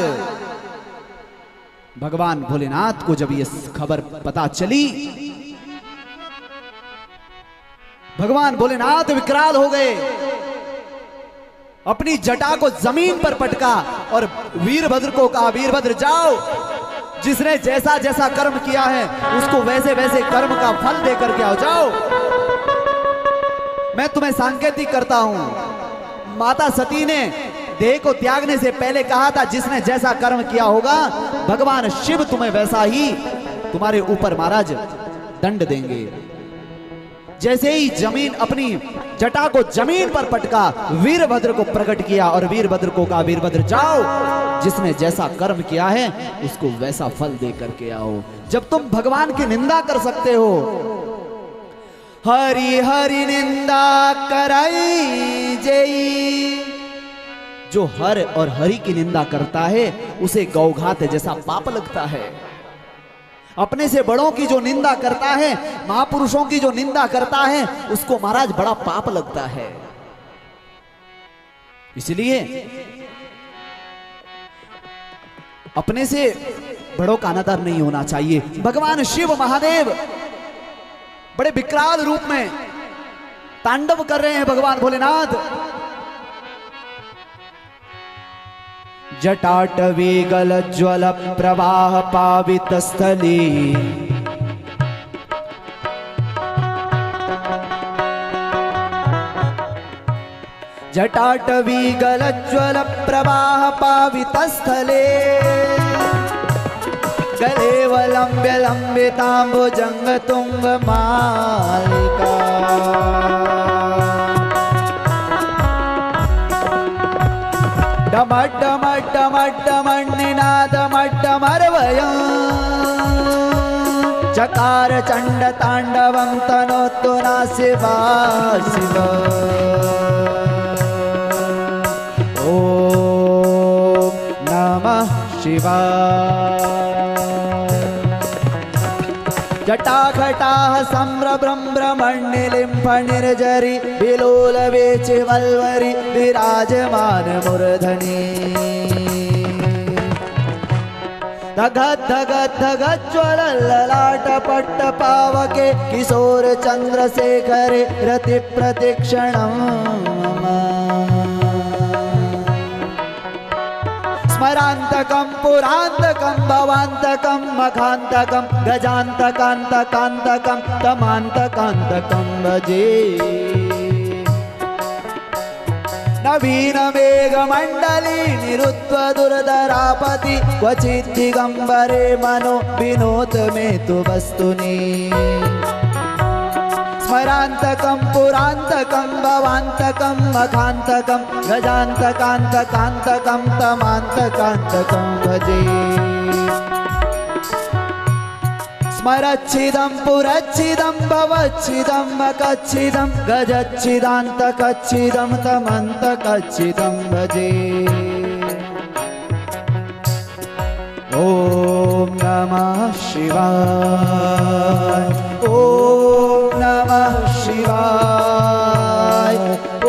Speaker 1: भगवान भोलेनाथ को जब ये खबर पता चली, भगवान भोलेनाथ विकराल हो गए, अपनी जटा को जमीन पर पटका और वीरभद्र को कहा, वीरभद्र जाओ, जिसने जैसा जैसा कर्म किया है उसको वैसे वैसे कर्म का फल देकर के आओ, जाओ। मैं तुम्हें सांकेतिक करता हूं। माता सती ने देह को त्यागने से पहले कहा था, जिसने जैसा कर्म किया होगा भगवान शिव तुम्हें वैसा ही तुम्हारे ऊपर महाराज दंड देंगे। जैसे ही जमीन अपनी जटा को जमीन पर पटका, वीरभद्र को प्रकट किया और वीरभद्र को कहा, वीरभद्र जाओ, जिसने जैसा कर्म किया है उसको वैसा फल दे करके आओ। जब तुम भगवान की निंदा कर सकते हो, हरि हरि निंदा कराई जई। जो हर और हरि की निंदा करता है उसे गौघात जैसा पाप लगता है। अपने से बड़ों की जो निंदा करता है, महापुरुषों की जो निंदा करता है, उसको महाराज बड़ा पाप लगता है। इसलिए अपने से बड़ों का अनादर नहीं होना चाहिए। भगवान शिव महादेव बड़े विकराल रूप में तांडव कर रहे हैं। भगवान भोलेनाथ जटाटवी गलज्वल प्रवाह पावित स्थली, जटाटवी गलज्वल प्रवाह पावित स्थले, गलेवलंब्य लंबितांबुजंग तुंग मालिका। डमड्डमड्डमड्डमन्निनादमड्डमर्वयम् चकार चंड तांडवं तनोतु नः शिवा शिव। ओम नमः शिवाय। जटाघटाः सम्भ्रमण्यलिम्फ निर्जरी विलोल वेचि वल्वरी विराजमान मूर्धनि। धगत धगत धगत ज्वल ललाट पट्ट पावके किशोर चंद्रशेखरे रति प्रतिक्षणम् स्मरान्तकं पुरान्तकं भवान्तकं मखान्तकं गजान्तकान्तकान्तकं तमान्तकान्तकं भजे नवीन मेघमण्डली निरुत्व दुर्धरापति क्वचित् दिगम्बरे मनो विनोद मे तु वस्तुनि स्मरान्तकं पुरान्तकं भवान्तकं मखान्तकं गजान्तकान्तकान्तकं तमान्तकान्तकं भजे स्मरच्छिदं पुरच्छिदं भवच्छिदं मकच्छिदं गजच्छिदान्तकच्छिदं तमन्तकच्छिदं भजे ॐ नमः शिवाय ॐ नमः शिवाय ॐ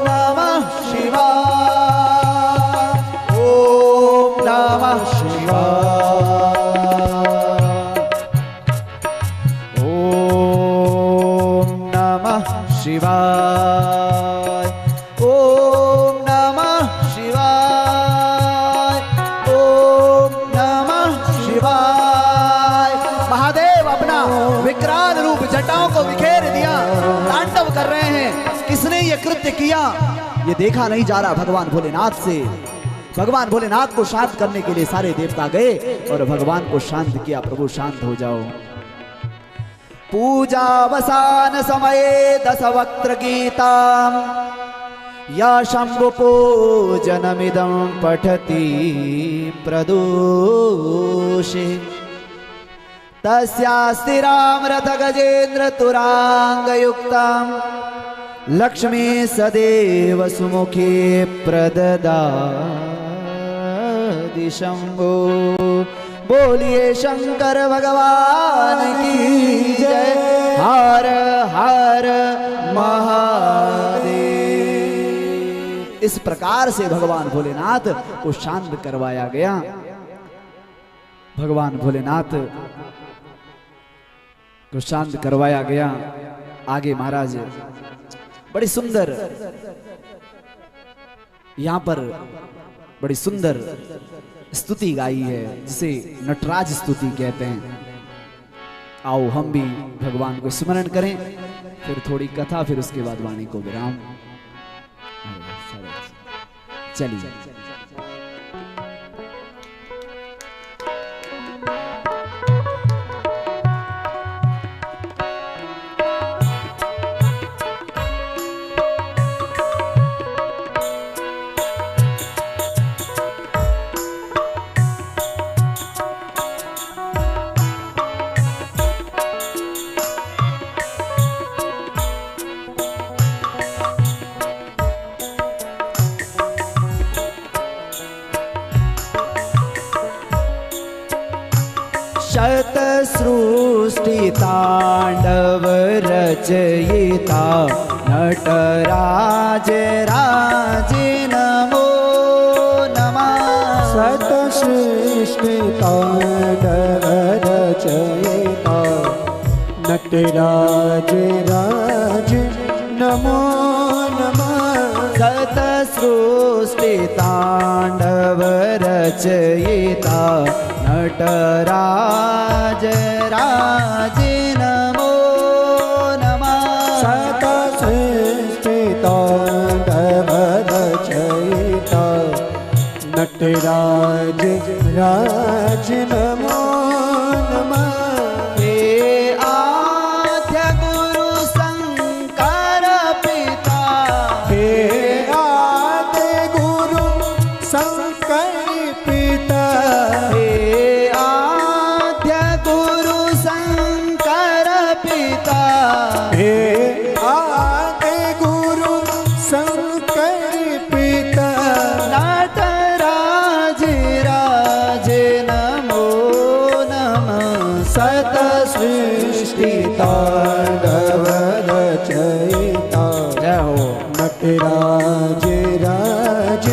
Speaker 1: नमः शिवाय ॐ नमः शिवाय ॐ नमः शिवाय ॐ नमः शिवाय महादेव अपना विकराल रूप जटाओं को बिखेर दिया, तांडव कर रहे हैं। किसने ये कृत्य किया ये देखा नहीं जा रहा भगवान भोलेनाथ से। भगवान भोलेनाथ को शांत करने के लिए सारे देवता गए और भगवान को शांत किया। प्रभु शांत हो जाओ। पूजावसान समये दशवक्त्र गीता या शंभु पूजनमिदं पठति प्रदोषे तस्यास्ति रामरथ गजेन्द्र तुरांगयुक्तां लक्ष्मी सदेव सुमुखे प्रददाति शंभो। बोलिए शंकर भगवान की जय। हर हर महादेव। इस प्रकार से भगवान भोलेनाथ को शांत करवाया गया। भगवान भोलेनाथ को शांत करवाया गया। आगे महाराज बड़ी सुंदर यहाँ पर बड़ी सुंदर स्तुति गाई है जिसे नटराज स्तुति कहते हैं। आओ हम भी भगवान को स्मरण करें, फिर थोड़ी कथा, फिर उसके बाद वाणी को विराम। चलिए सृष्टि तांडव रचयिता नटराज राज नमो नमः।
Speaker 2: सृष्टि तांडव रचयिता नटराज राज नमो नमः।
Speaker 1: सृष्टि तांडव रचयिता नटराज राज नमो नमः।
Speaker 2: सृष्टि तांडव रचयिता नटराज राज नमो नमः।
Speaker 1: हे आद्य गुरु शंकर पिता,
Speaker 2: हे आद्य गुरु शंकर पिता,
Speaker 1: हे आद्य गुरु शंकर पिता,
Speaker 2: हे आद्य गुरु शंकर पिता।
Speaker 1: नटराज राज नमो नमः।
Speaker 2: सृष्टि तांडव रचयिता
Speaker 1: जय हो
Speaker 2: नटराज राज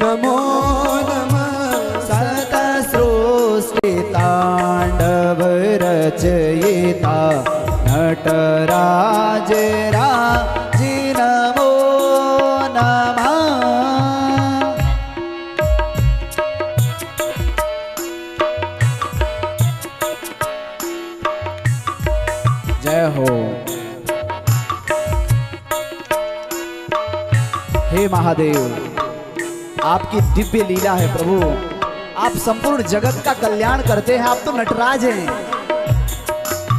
Speaker 2: नमो नमः।
Speaker 1: सृष्टि राज राज नमो नमः। जय हो। हे महादेव, आपकी दिव्य लीला है प्रभु। आप संपूर्ण जगत का कल्याण करते हैं। आप तो नटराज हैं,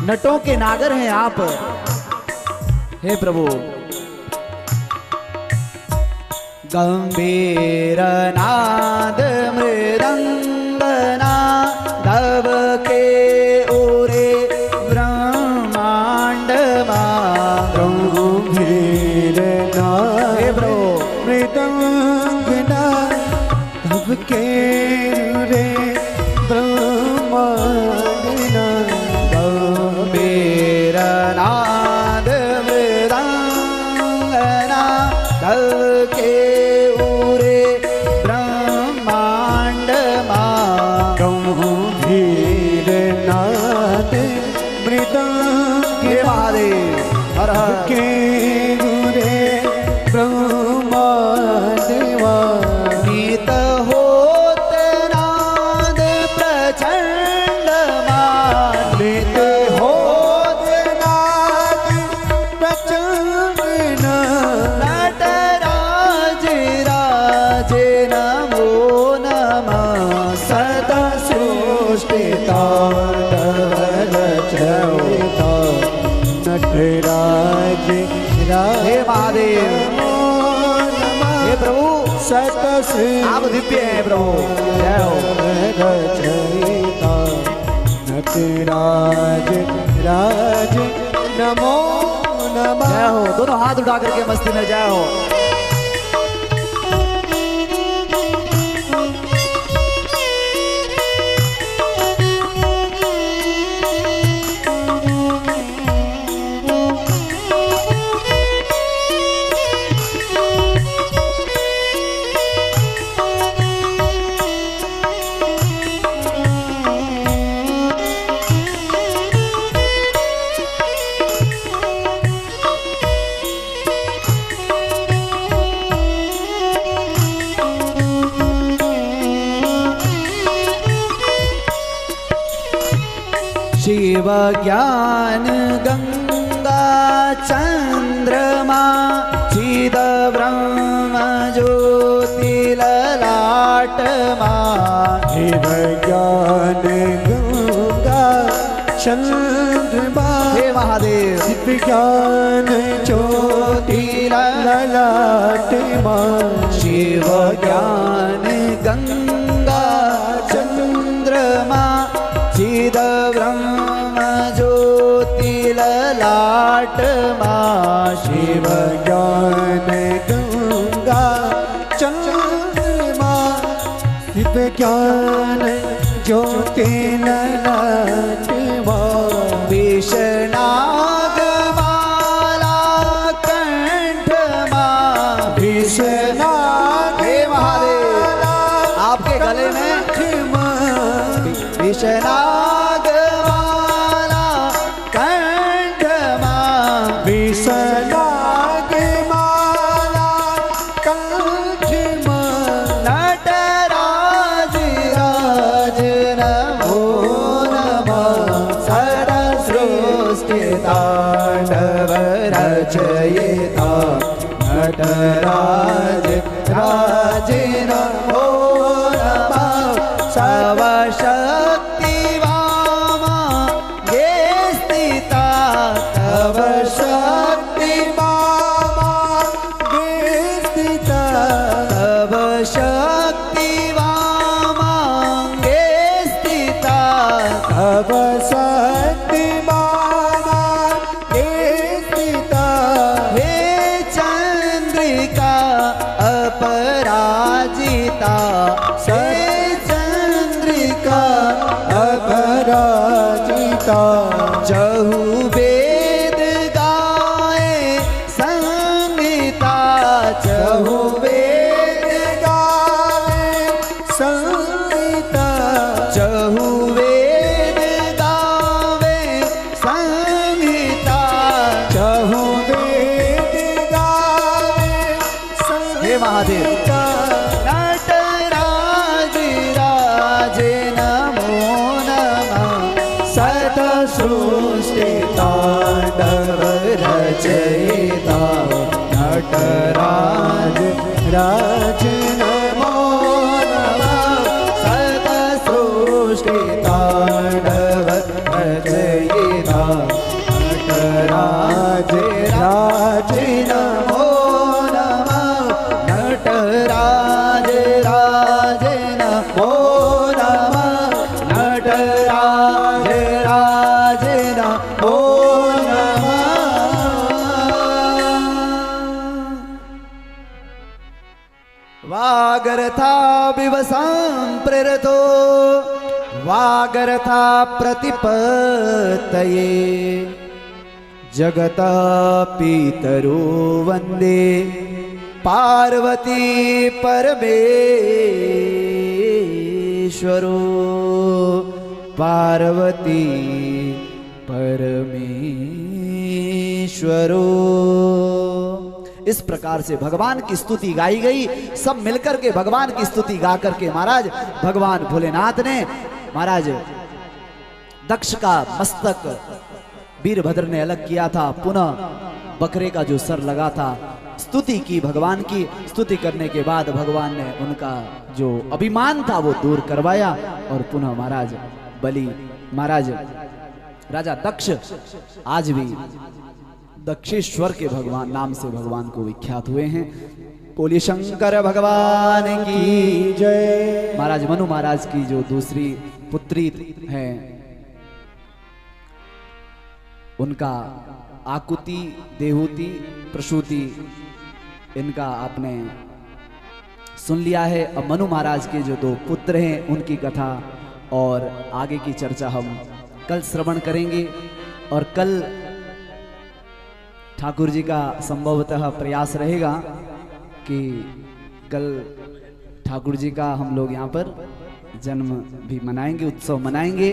Speaker 1: नटों के नागर हैं आप। हे प्रभु, गंभीर नाद मृदंगना दब के उरे ब्रह्मांड
Speaker 2: गंभीर नाद मृदंगना दब के उरे ब्रह्मांडना।
Speaker 1: गंभीर नाद मृदंगना दब के उरे ब्रह्मांड
Speaker 2: गंभीर नाद मृदंग
Speaker 1: महादेव हर हर
Speaker 2: के गुरे ब्रह्मादेवा।
Speaker 1: नीत होत नाद प्रचंड
Speaker 2: नित होत नाद प्रचंड
Speaker 1: नटराज राज नमो नमः।
Speaker 2: सदा सृष्टि रचयिता नटराज
Speaker 1: हे महादेव, हे प्रभु,
Speaker 2: सदा
Speaker 1: आप दिव्य हैं प्रभु। जय हो।
Speaker 2: रचयिता नटराज राज नमो नमः।
Speaker 1: जय हो। दोनों हाथ उठा करके मस्ती में जय हो। शिव ज्ञान गंगा चंद्रमा चिद ब्रह्म ज्योति ललाटमा।
Speaker 2: शिव ज्ञान गंगा चंद्रमा
Speaker 1: हे महादेव,
Speaker 2: शिव ज्ञान ज्योति ललाटमा।
Speaker 1: शिव ज्ञान गंगा चंद्रमा चिद ब्रह्म ज्योति ललाटमा।
Speaker 2: शिव ज्ञान गंगा चंद्रमा शिव ज्ञान ज्योति ललाटमा।
Speaker 1: विषनागमाला कंठमा।
Speaker 2: विषनाग
Speaker 1: हे महादेव, आपके गले में विषनागमाला कंठमा।
Speaker 2: विषनागमाला कंठमा।
Speaker 1: नटराज राज नमो नमः। सदा सृष्टि तांडव रचयिता नटराज राज नमो नमः। शक्ति वामा गे स्थिता तव
Speaker 2: शक्ति वामा गे स्थिता।
Speaker 1: तव शक्ति वामा गे स्थिता।
Speaker 2: तव शक्ति वामा गे स्थिता।
Speaker 1: हे चंद्रिका महादेव। नटराज राजे नमो नमः।
Speaker 2: सत सृष्टि तांडव रचयिता नटराज राज नमो नमः। सत सृष्टि तांडव रचयिता नटराज राज नमो नमः।
Speaker 1: नटराज राज नमो नमः। नटराज राज नमो नमः। वागर्था विवसंप्रेरतो वागर्था प्रतिपत्तये जगता पितरो वंदे पार्वती परमेश्वरो। पार्वती परमेश्वरो। इस प्रकार से भगवान की स्तुति गाई गई। सब मिलकर के भगवान की स्तुति गा करके महाराज भगवान भोलेनाथ ने महाराज दक्ष का मस्तक वीरभद्र ने अलग किया था। पुनः बकरे का जो सर लगा था, स्तुति की भगवान की। स्तुति करने के बाद भगवान ने उनका जो अभिमान था वो दूर करवाया और पुनः महाराज बलि महाराज राजा दक्ष आज भी दक्षेश्वर के भगवान नाम से भगवान को विख्यात हुए हैं। बोलिए शंकर भगवान की जय। महाराज मनु महाराज की जो दूसरी पुत्री है उनका आकुति देहूति प्रसूति इनका आपने सुन लिया है। अब मनु महाराज के जो दो पुत्र हैं उनकी कथा और आगे की चर्चा हम कल श्रवण करेंगे। और कल ठाकुर जी का संभवतः प्रयास रहेगा कि कल ठाकुर जी का हम लोग यहाँ पर जन्म भी मनाएंगे, उत्सव मनाएंगे।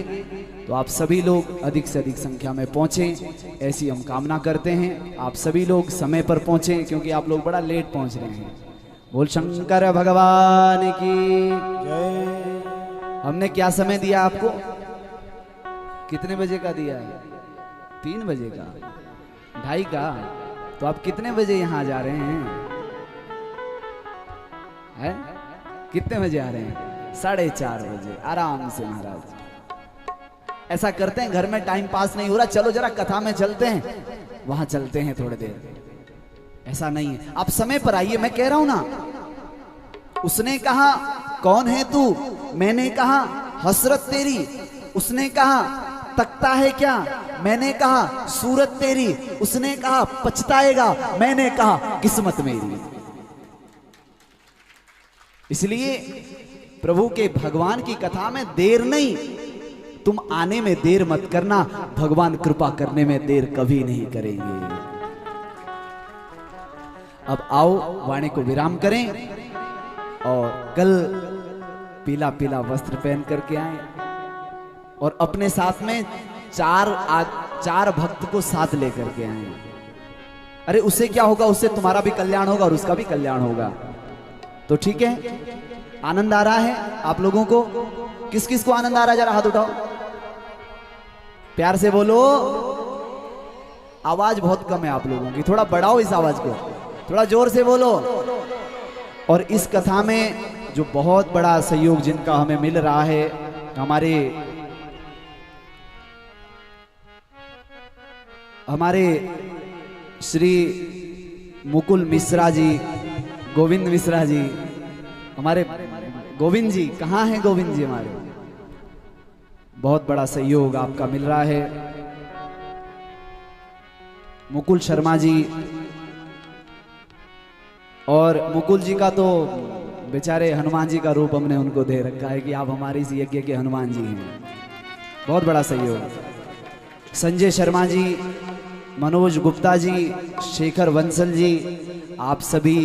Speaker 1: तो आप सभी लोग अधिक से अधिक संख्या में पहुँचें, ऐसी हम कामना करते हैं। आप सभी लोग समय पर पहुँचें क्योंकि आप लोग बड़ा लेट पहुँच रहे हैं। बोल शंकर भगवान की जय। हमने क्या समय दिया आपको? कितने बजे का दिया है? 3 बजे का, 2:30 का। तो आप कितने बजे यहाँ जा रहे हैं? है? कितने बजे आ रहे हैं? 4:30 बजे आराम से महाराज। ऐसा करते हैं, घर में टाइम पास नहीं हो रहा, चलो जरा कथा में चलते हैं, वहां चलते हैं थोड़ी देर। ऐसा नहीं है, आप समय पर आइए। मैं कह रहा हूं ना, उसने कहा कौन है तू, मैंने कहा हसरत तेरी। उसने कहा तकता है क्या, मैंने कहा सूरत तेरी। उसने कहा पछताएगा, मैंने कहा किस्मत मेरी। इसलिए प्रभु के भगवान की कथा में देर नहीं, तुम आने में देर मत करना, भगवान कृपा करने में देर कभी नहीं करेंगे। अब आओ वाणी को विराम करें और कल पीला पीला वस्त्र पहन करके आए और अपने साथ में चार भक्त को साथ लेकर के आए। अरे उससे क्या होगा, उससे तुम्हारा भी कल्याण होगा और उसका भी कल्याण होगा। तो ठीक है, आनंद आ रहा है आप लोगों को? किस किस को आनंद आ रहा है जरा हाथ उठाओ, प्यार से बोलो। आवाज बहुत कम है आप लोगों की, थोड़ा बढ़ाओ इस आवाज को, थोड़ा जोर से बोलो। और इस कथा में जो बहुत बड़ा सहयोग जिनका हमें मिल रहा है, हमारे श्री मुकुल मिश्रा जी, गोविंद मिश्रा जी, हमारे गोविंद जी, कहाँ हैं गोविंद जी हमारे? बहुत बड़ा सहयोग आपका मिल रहा है। मुकुल शर्मा जी, और मुकुल जी का तो बेचारे हनुमान जी का रूप हमने उनको दे रखा है कि आप हमारे इस यज्ञ के हनुमान जी हैं। बहुत बड़ा सहयोग। संजय शर्मा जी, मनोज गुप्ता जी, शेखर वंसल जी, आप सभी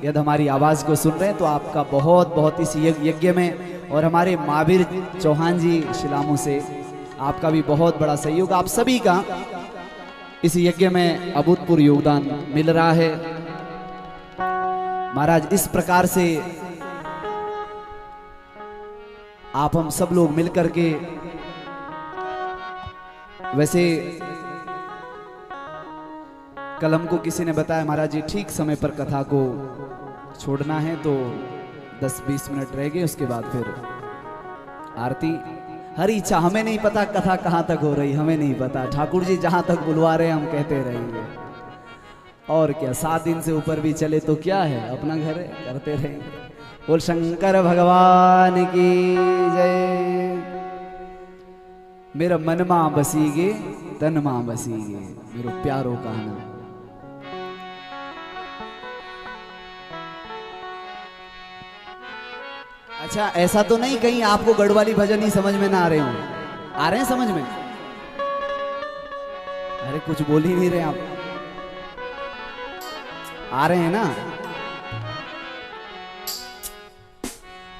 Speaker 1: यदि हमारी आवाज को सुन रहे हैं तो आपका बहुत बहुत इस यज्ञ में, और हमारे महावीर चौहान जी शिलामू से, आपका भी बहुत बड़ा सहयोग। आप सभी का इस यज्ञ में अभूतपूर्व योगदान मिल रहा है। महाराज इस प्रकार से आप हम सब लोग मिलकर के, वैसे कल हमको किसी ने बताया महाराज जी ठीक समय पर कथा को छोड़ना है, तो 10-20 मिनट रह गए, उसके बाद फिर आरती। हरी इच्छा, हमें नहीं पता कथा कहाँ तक हो रही, हमें नहीं पता, ठाकुर जी जहां तक बुलवा रहे हम कहते रहेंगे। और क्या, 7 दिन से ऊपर भी चले तो क्या है, अपना घर है, करते रहेंगे। बोल शंकर भगवान की जय। मेरा मन मां बसीगे तन मां बसीगे, मेरे प्यारो कहना। अच्छा, ऐसा तो नहीं कहीं आपको गढ़वाली भजन ही समझ में ना आ रहे हो? आ रहे हैं समझ में? अरे कुछ बोल ही नहीं रहे आप, आ रहे हैं ना?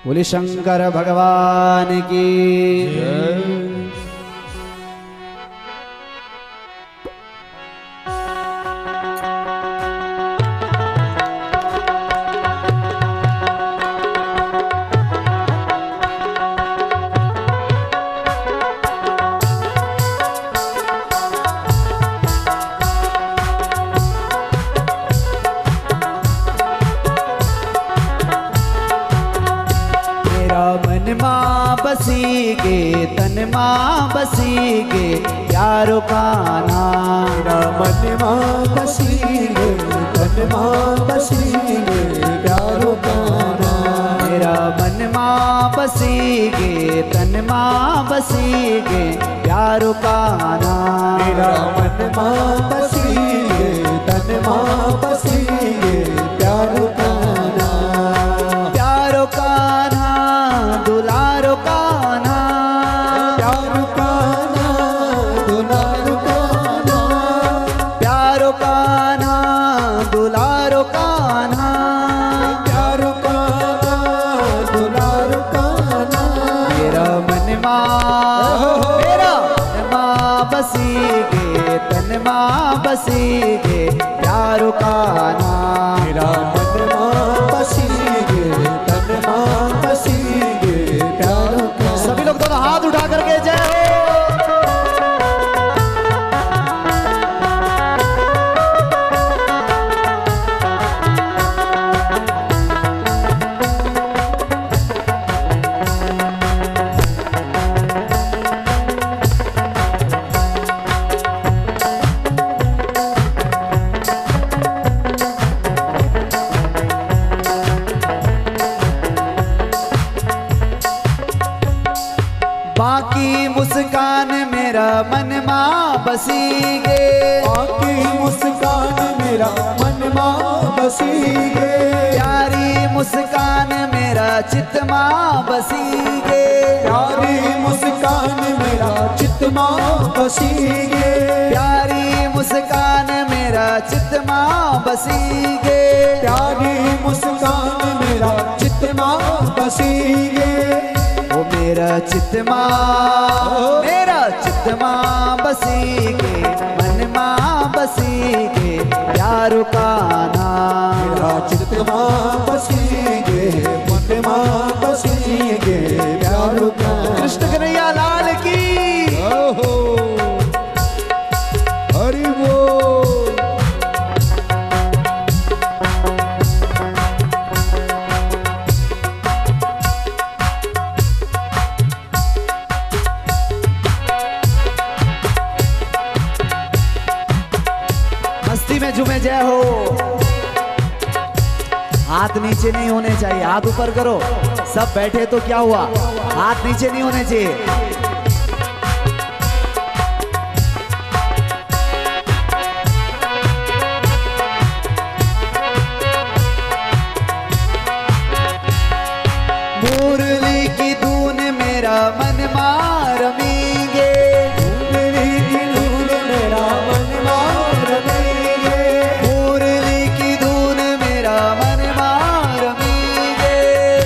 Speaker 1: बोले शंकर भगवान की जय। बसीगे तन मां बसीगे प्यारो कान्हा।
Speaker 2: मेरा मन मां बसीगे तन मां बसीगे प्यारो कान्हा।
Speaker 1: मेरा मन मां बसीगे तन मां बसीगे प्यारो कान्हा।
Speaker 2: मेरा मन मां बसीगे तन मां बसीगे प्यारो कान्हा।
Speaker 1: प्यारो कान्हा दुलारो कान्हा।
Speaker 2: प्यारो कान्हा दुलारो कान्हा।
Speaker 1: प्यारो कान्हा दुलारो कान्हा।
Speaker 2: प्यारो कान्हा दुलारो कान्हा।
Speaker 1: मेरा मन मां बसीगे तन मां बसीगे प्यारो कान्हा।
Speaker 2: मेरा मन मां बसीगे तन मां बसीगे प्यारो कान्हा।
Speaker 1: सभी लोग दोनों हाथ उठा करके जय हो। बाकी मुस्कान मेरा मन मां बसीगे।
Speaker 2: बाकी मुस्कान मेरा मन मां बसीगे।
Speaker 1: प्यारी मुस्कान मेरा चित मां बसीगे।
Speaker 2: प्यारी मुस्कान मेरा चित मां बसीगे।
Speaker 1: प्यारी मुस्कान मेरा चित मां बसीगे।
Speaker 2: प्यारी मुस्कान मेरा चित मां बसीगे।
Speaker 1: ओ मेरा चित मां बसीगे मन मां बसीगे प्यारो कान्हा।
Speaker 2: मेरा चित मां बसीगे मन मां बसीगे प्यारो कान्हा।
Speaker 1: कृष्ण कन्हैया लाल की
Speaker 2: हरि बोल।
Speaker 1: मस्ती में झूमे जय हो। हाथ नीचे नहीं होने चाहिए, हाथ ऊपर करो। सब बैठे तो क्या हुआ, हाथ नीचे नहीं होने चाहिए। मुरली की धुन मेरा मन मां रमीगे।
Speaker 2: मुरली की धुन मेरा मन मां रमीगे।
Speaker 1: मुरली की धुन मेरा मन मां रमीगे।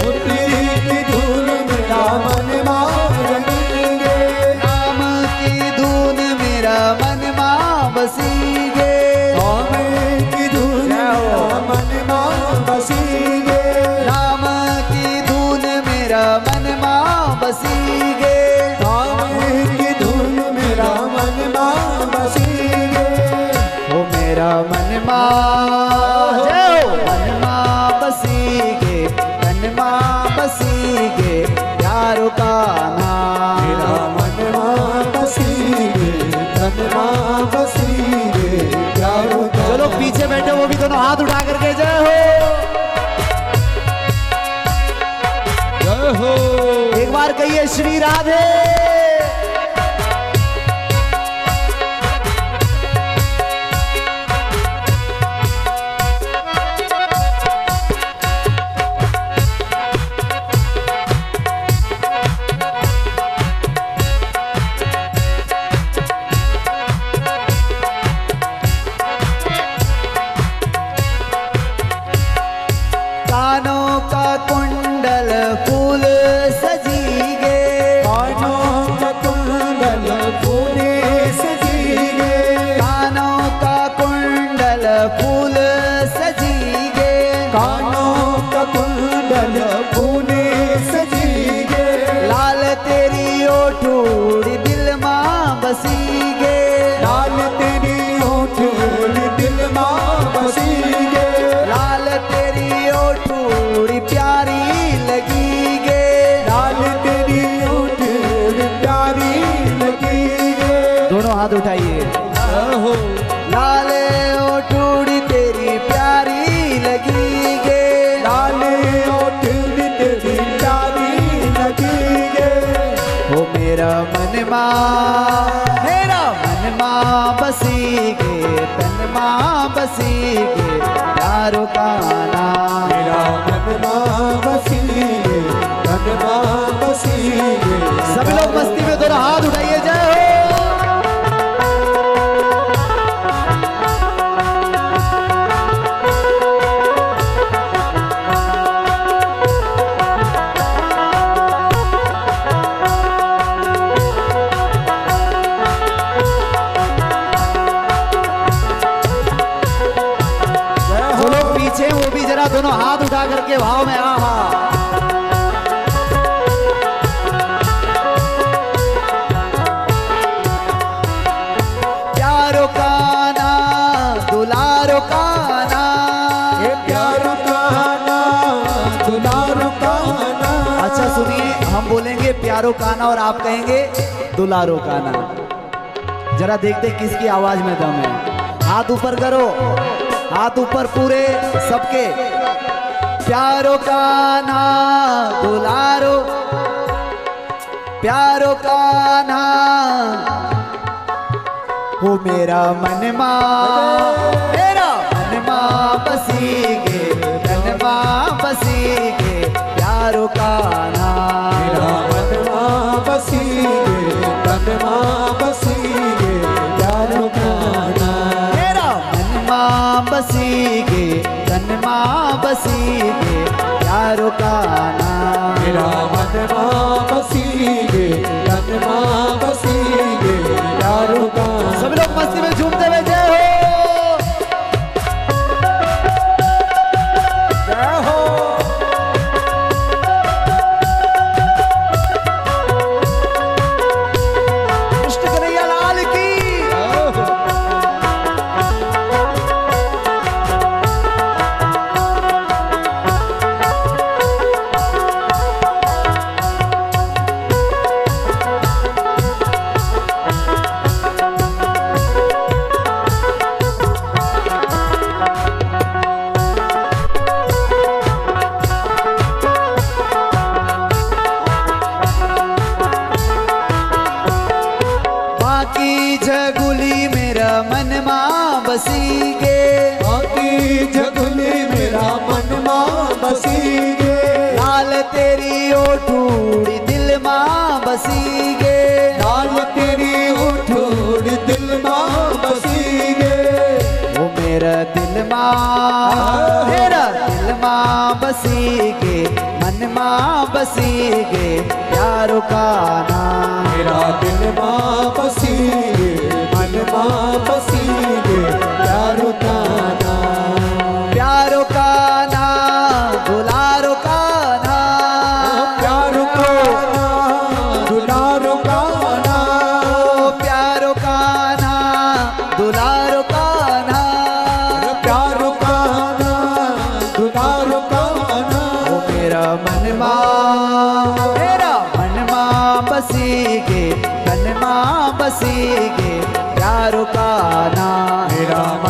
Speaker 2: मुरली की धुन मेरा मन मां रमीगे।
Speaker 1: जय हो मनमा बसीगे तनमा बसीगे प्यारो का नाम
Speaker 2: मेरा मनमा बसीगे तनमा बसीगे प्यारो का।
Speaker 1: चलो पीछे बैठे वो भी दोनों हाथ उठा करके जय हो, एक बार कहिए श्री राधे। कानों का कुंडल फूल सजीगे,
Speaker 2: कानों का कुंडल फूले सजीगे,
Speaker 1: कानों का कुंडल फूल सजीगे,
Speaker 2: कानों का कुंडल फूले सजीगे,
Speaker 1: लाल तेरी ओठूड़ी दिल मां बसीगे,
Speaker 2: लाल तेरी ओठूड़ी दिल मां बसीगे,
Speaker 1: लाल तेरी ओठूड़ी प्यारी लगीगे,
Speaker 2: लाल तेरी ओठूड़ी प्यारी लगीगे।
Speaker 1: दोनों हाथ उठाइए।
Speaker 2: हो
Speaker 1: लाल ओठूड़ी तेरी प्यारी लगीगे,
Speaker 2: लाल ओठूड़ी तेरी प्यारी लगीगे।
Speaker 1: हो मेरा मनमा बसीगे तनमा बसीगे प्यारो का नाम
Speaker 2: मेरा मनमा बसीगे तनमा बसीगे।
Speaker 1: सभी लोग मस्ती में दोनों हाथ उठाइए जय हो। जो लोग पीछे हैं, वो भी जरा दोनों हाथ उठा करके भाव में आहा। प्यारो का ना दुलारो का ना,
Speaker 2: ये प्यारो का ना दुलारो का ना।
Speaker 1: अच्छा सुनिए, हम बोलेंगे प्यारो काना और आप कहेंगे दुलारो काना। जरा देखते किसकी आवाज में दम है। हाथ ऊपर करो, हाथ ऊपर पूरे सबके। प्यारो काना दुलारो, प्यारो काना हो मेरा मनमा बसीगे तनमा बसीगे प्यारो काना
Speaker 2: मेरा मनमा बसीगे तनमा बसीगे प्यारो का ना।
Speaker 1: मेरा मनमा बसीगे तनमा बसीगे प्यारो काना
Speaker 2: मेरा मनमा बसीगे तनमा बसीगे प्यारो का।
Speaker 1: सभी लोग मस्ती में झूमते हुए जय हो।
Speaker 2: जय हो
Speaker 1: कृष्ण कन्हैया लाल की। बाकी झगुली मेरा मनमा बसीगे,
Speaker 2: बाकी जगुली मेरा मनमा बसीगे,
Speaker 1: लाल तेरी ओठूड़ी दिल मां बसीगे,
Speaker 2: लाल तेरी ओठूड़ी दिल मां बसीगे।
Speaker 1: वो मेरा दिल मां बसीगे मन मां बसीगे प्यारो का नाम
Speaker 2: मेरा दिल मां बसीगे मन मां बसीगे प्यारो का नाम।
Speaker 1: प्यारो का नाम दुलारो का नाम
Speaker 2: प्यारो का नाम दुलारो का नाम।
Speaker 1: प्यारो का नाम दुलारो का नाम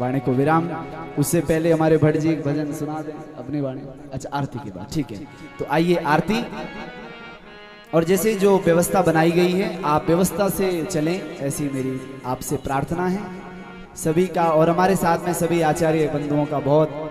Speaker 1: वाणी को विराम। उससे पहले हमारे भट्ट जी एक भजन सुना दें अपनी वाणी। अच्छा, आरती की बात, ठीक है। तो आइए आरती, और जैसे जो व्यवस्था बनाई गई है आप व्यवस्था से चलें, ऐसी मेरी आपसे प्रार्थना है सभी का। और हमारे साथ में सभी आचार्य बंधुओं का बहुत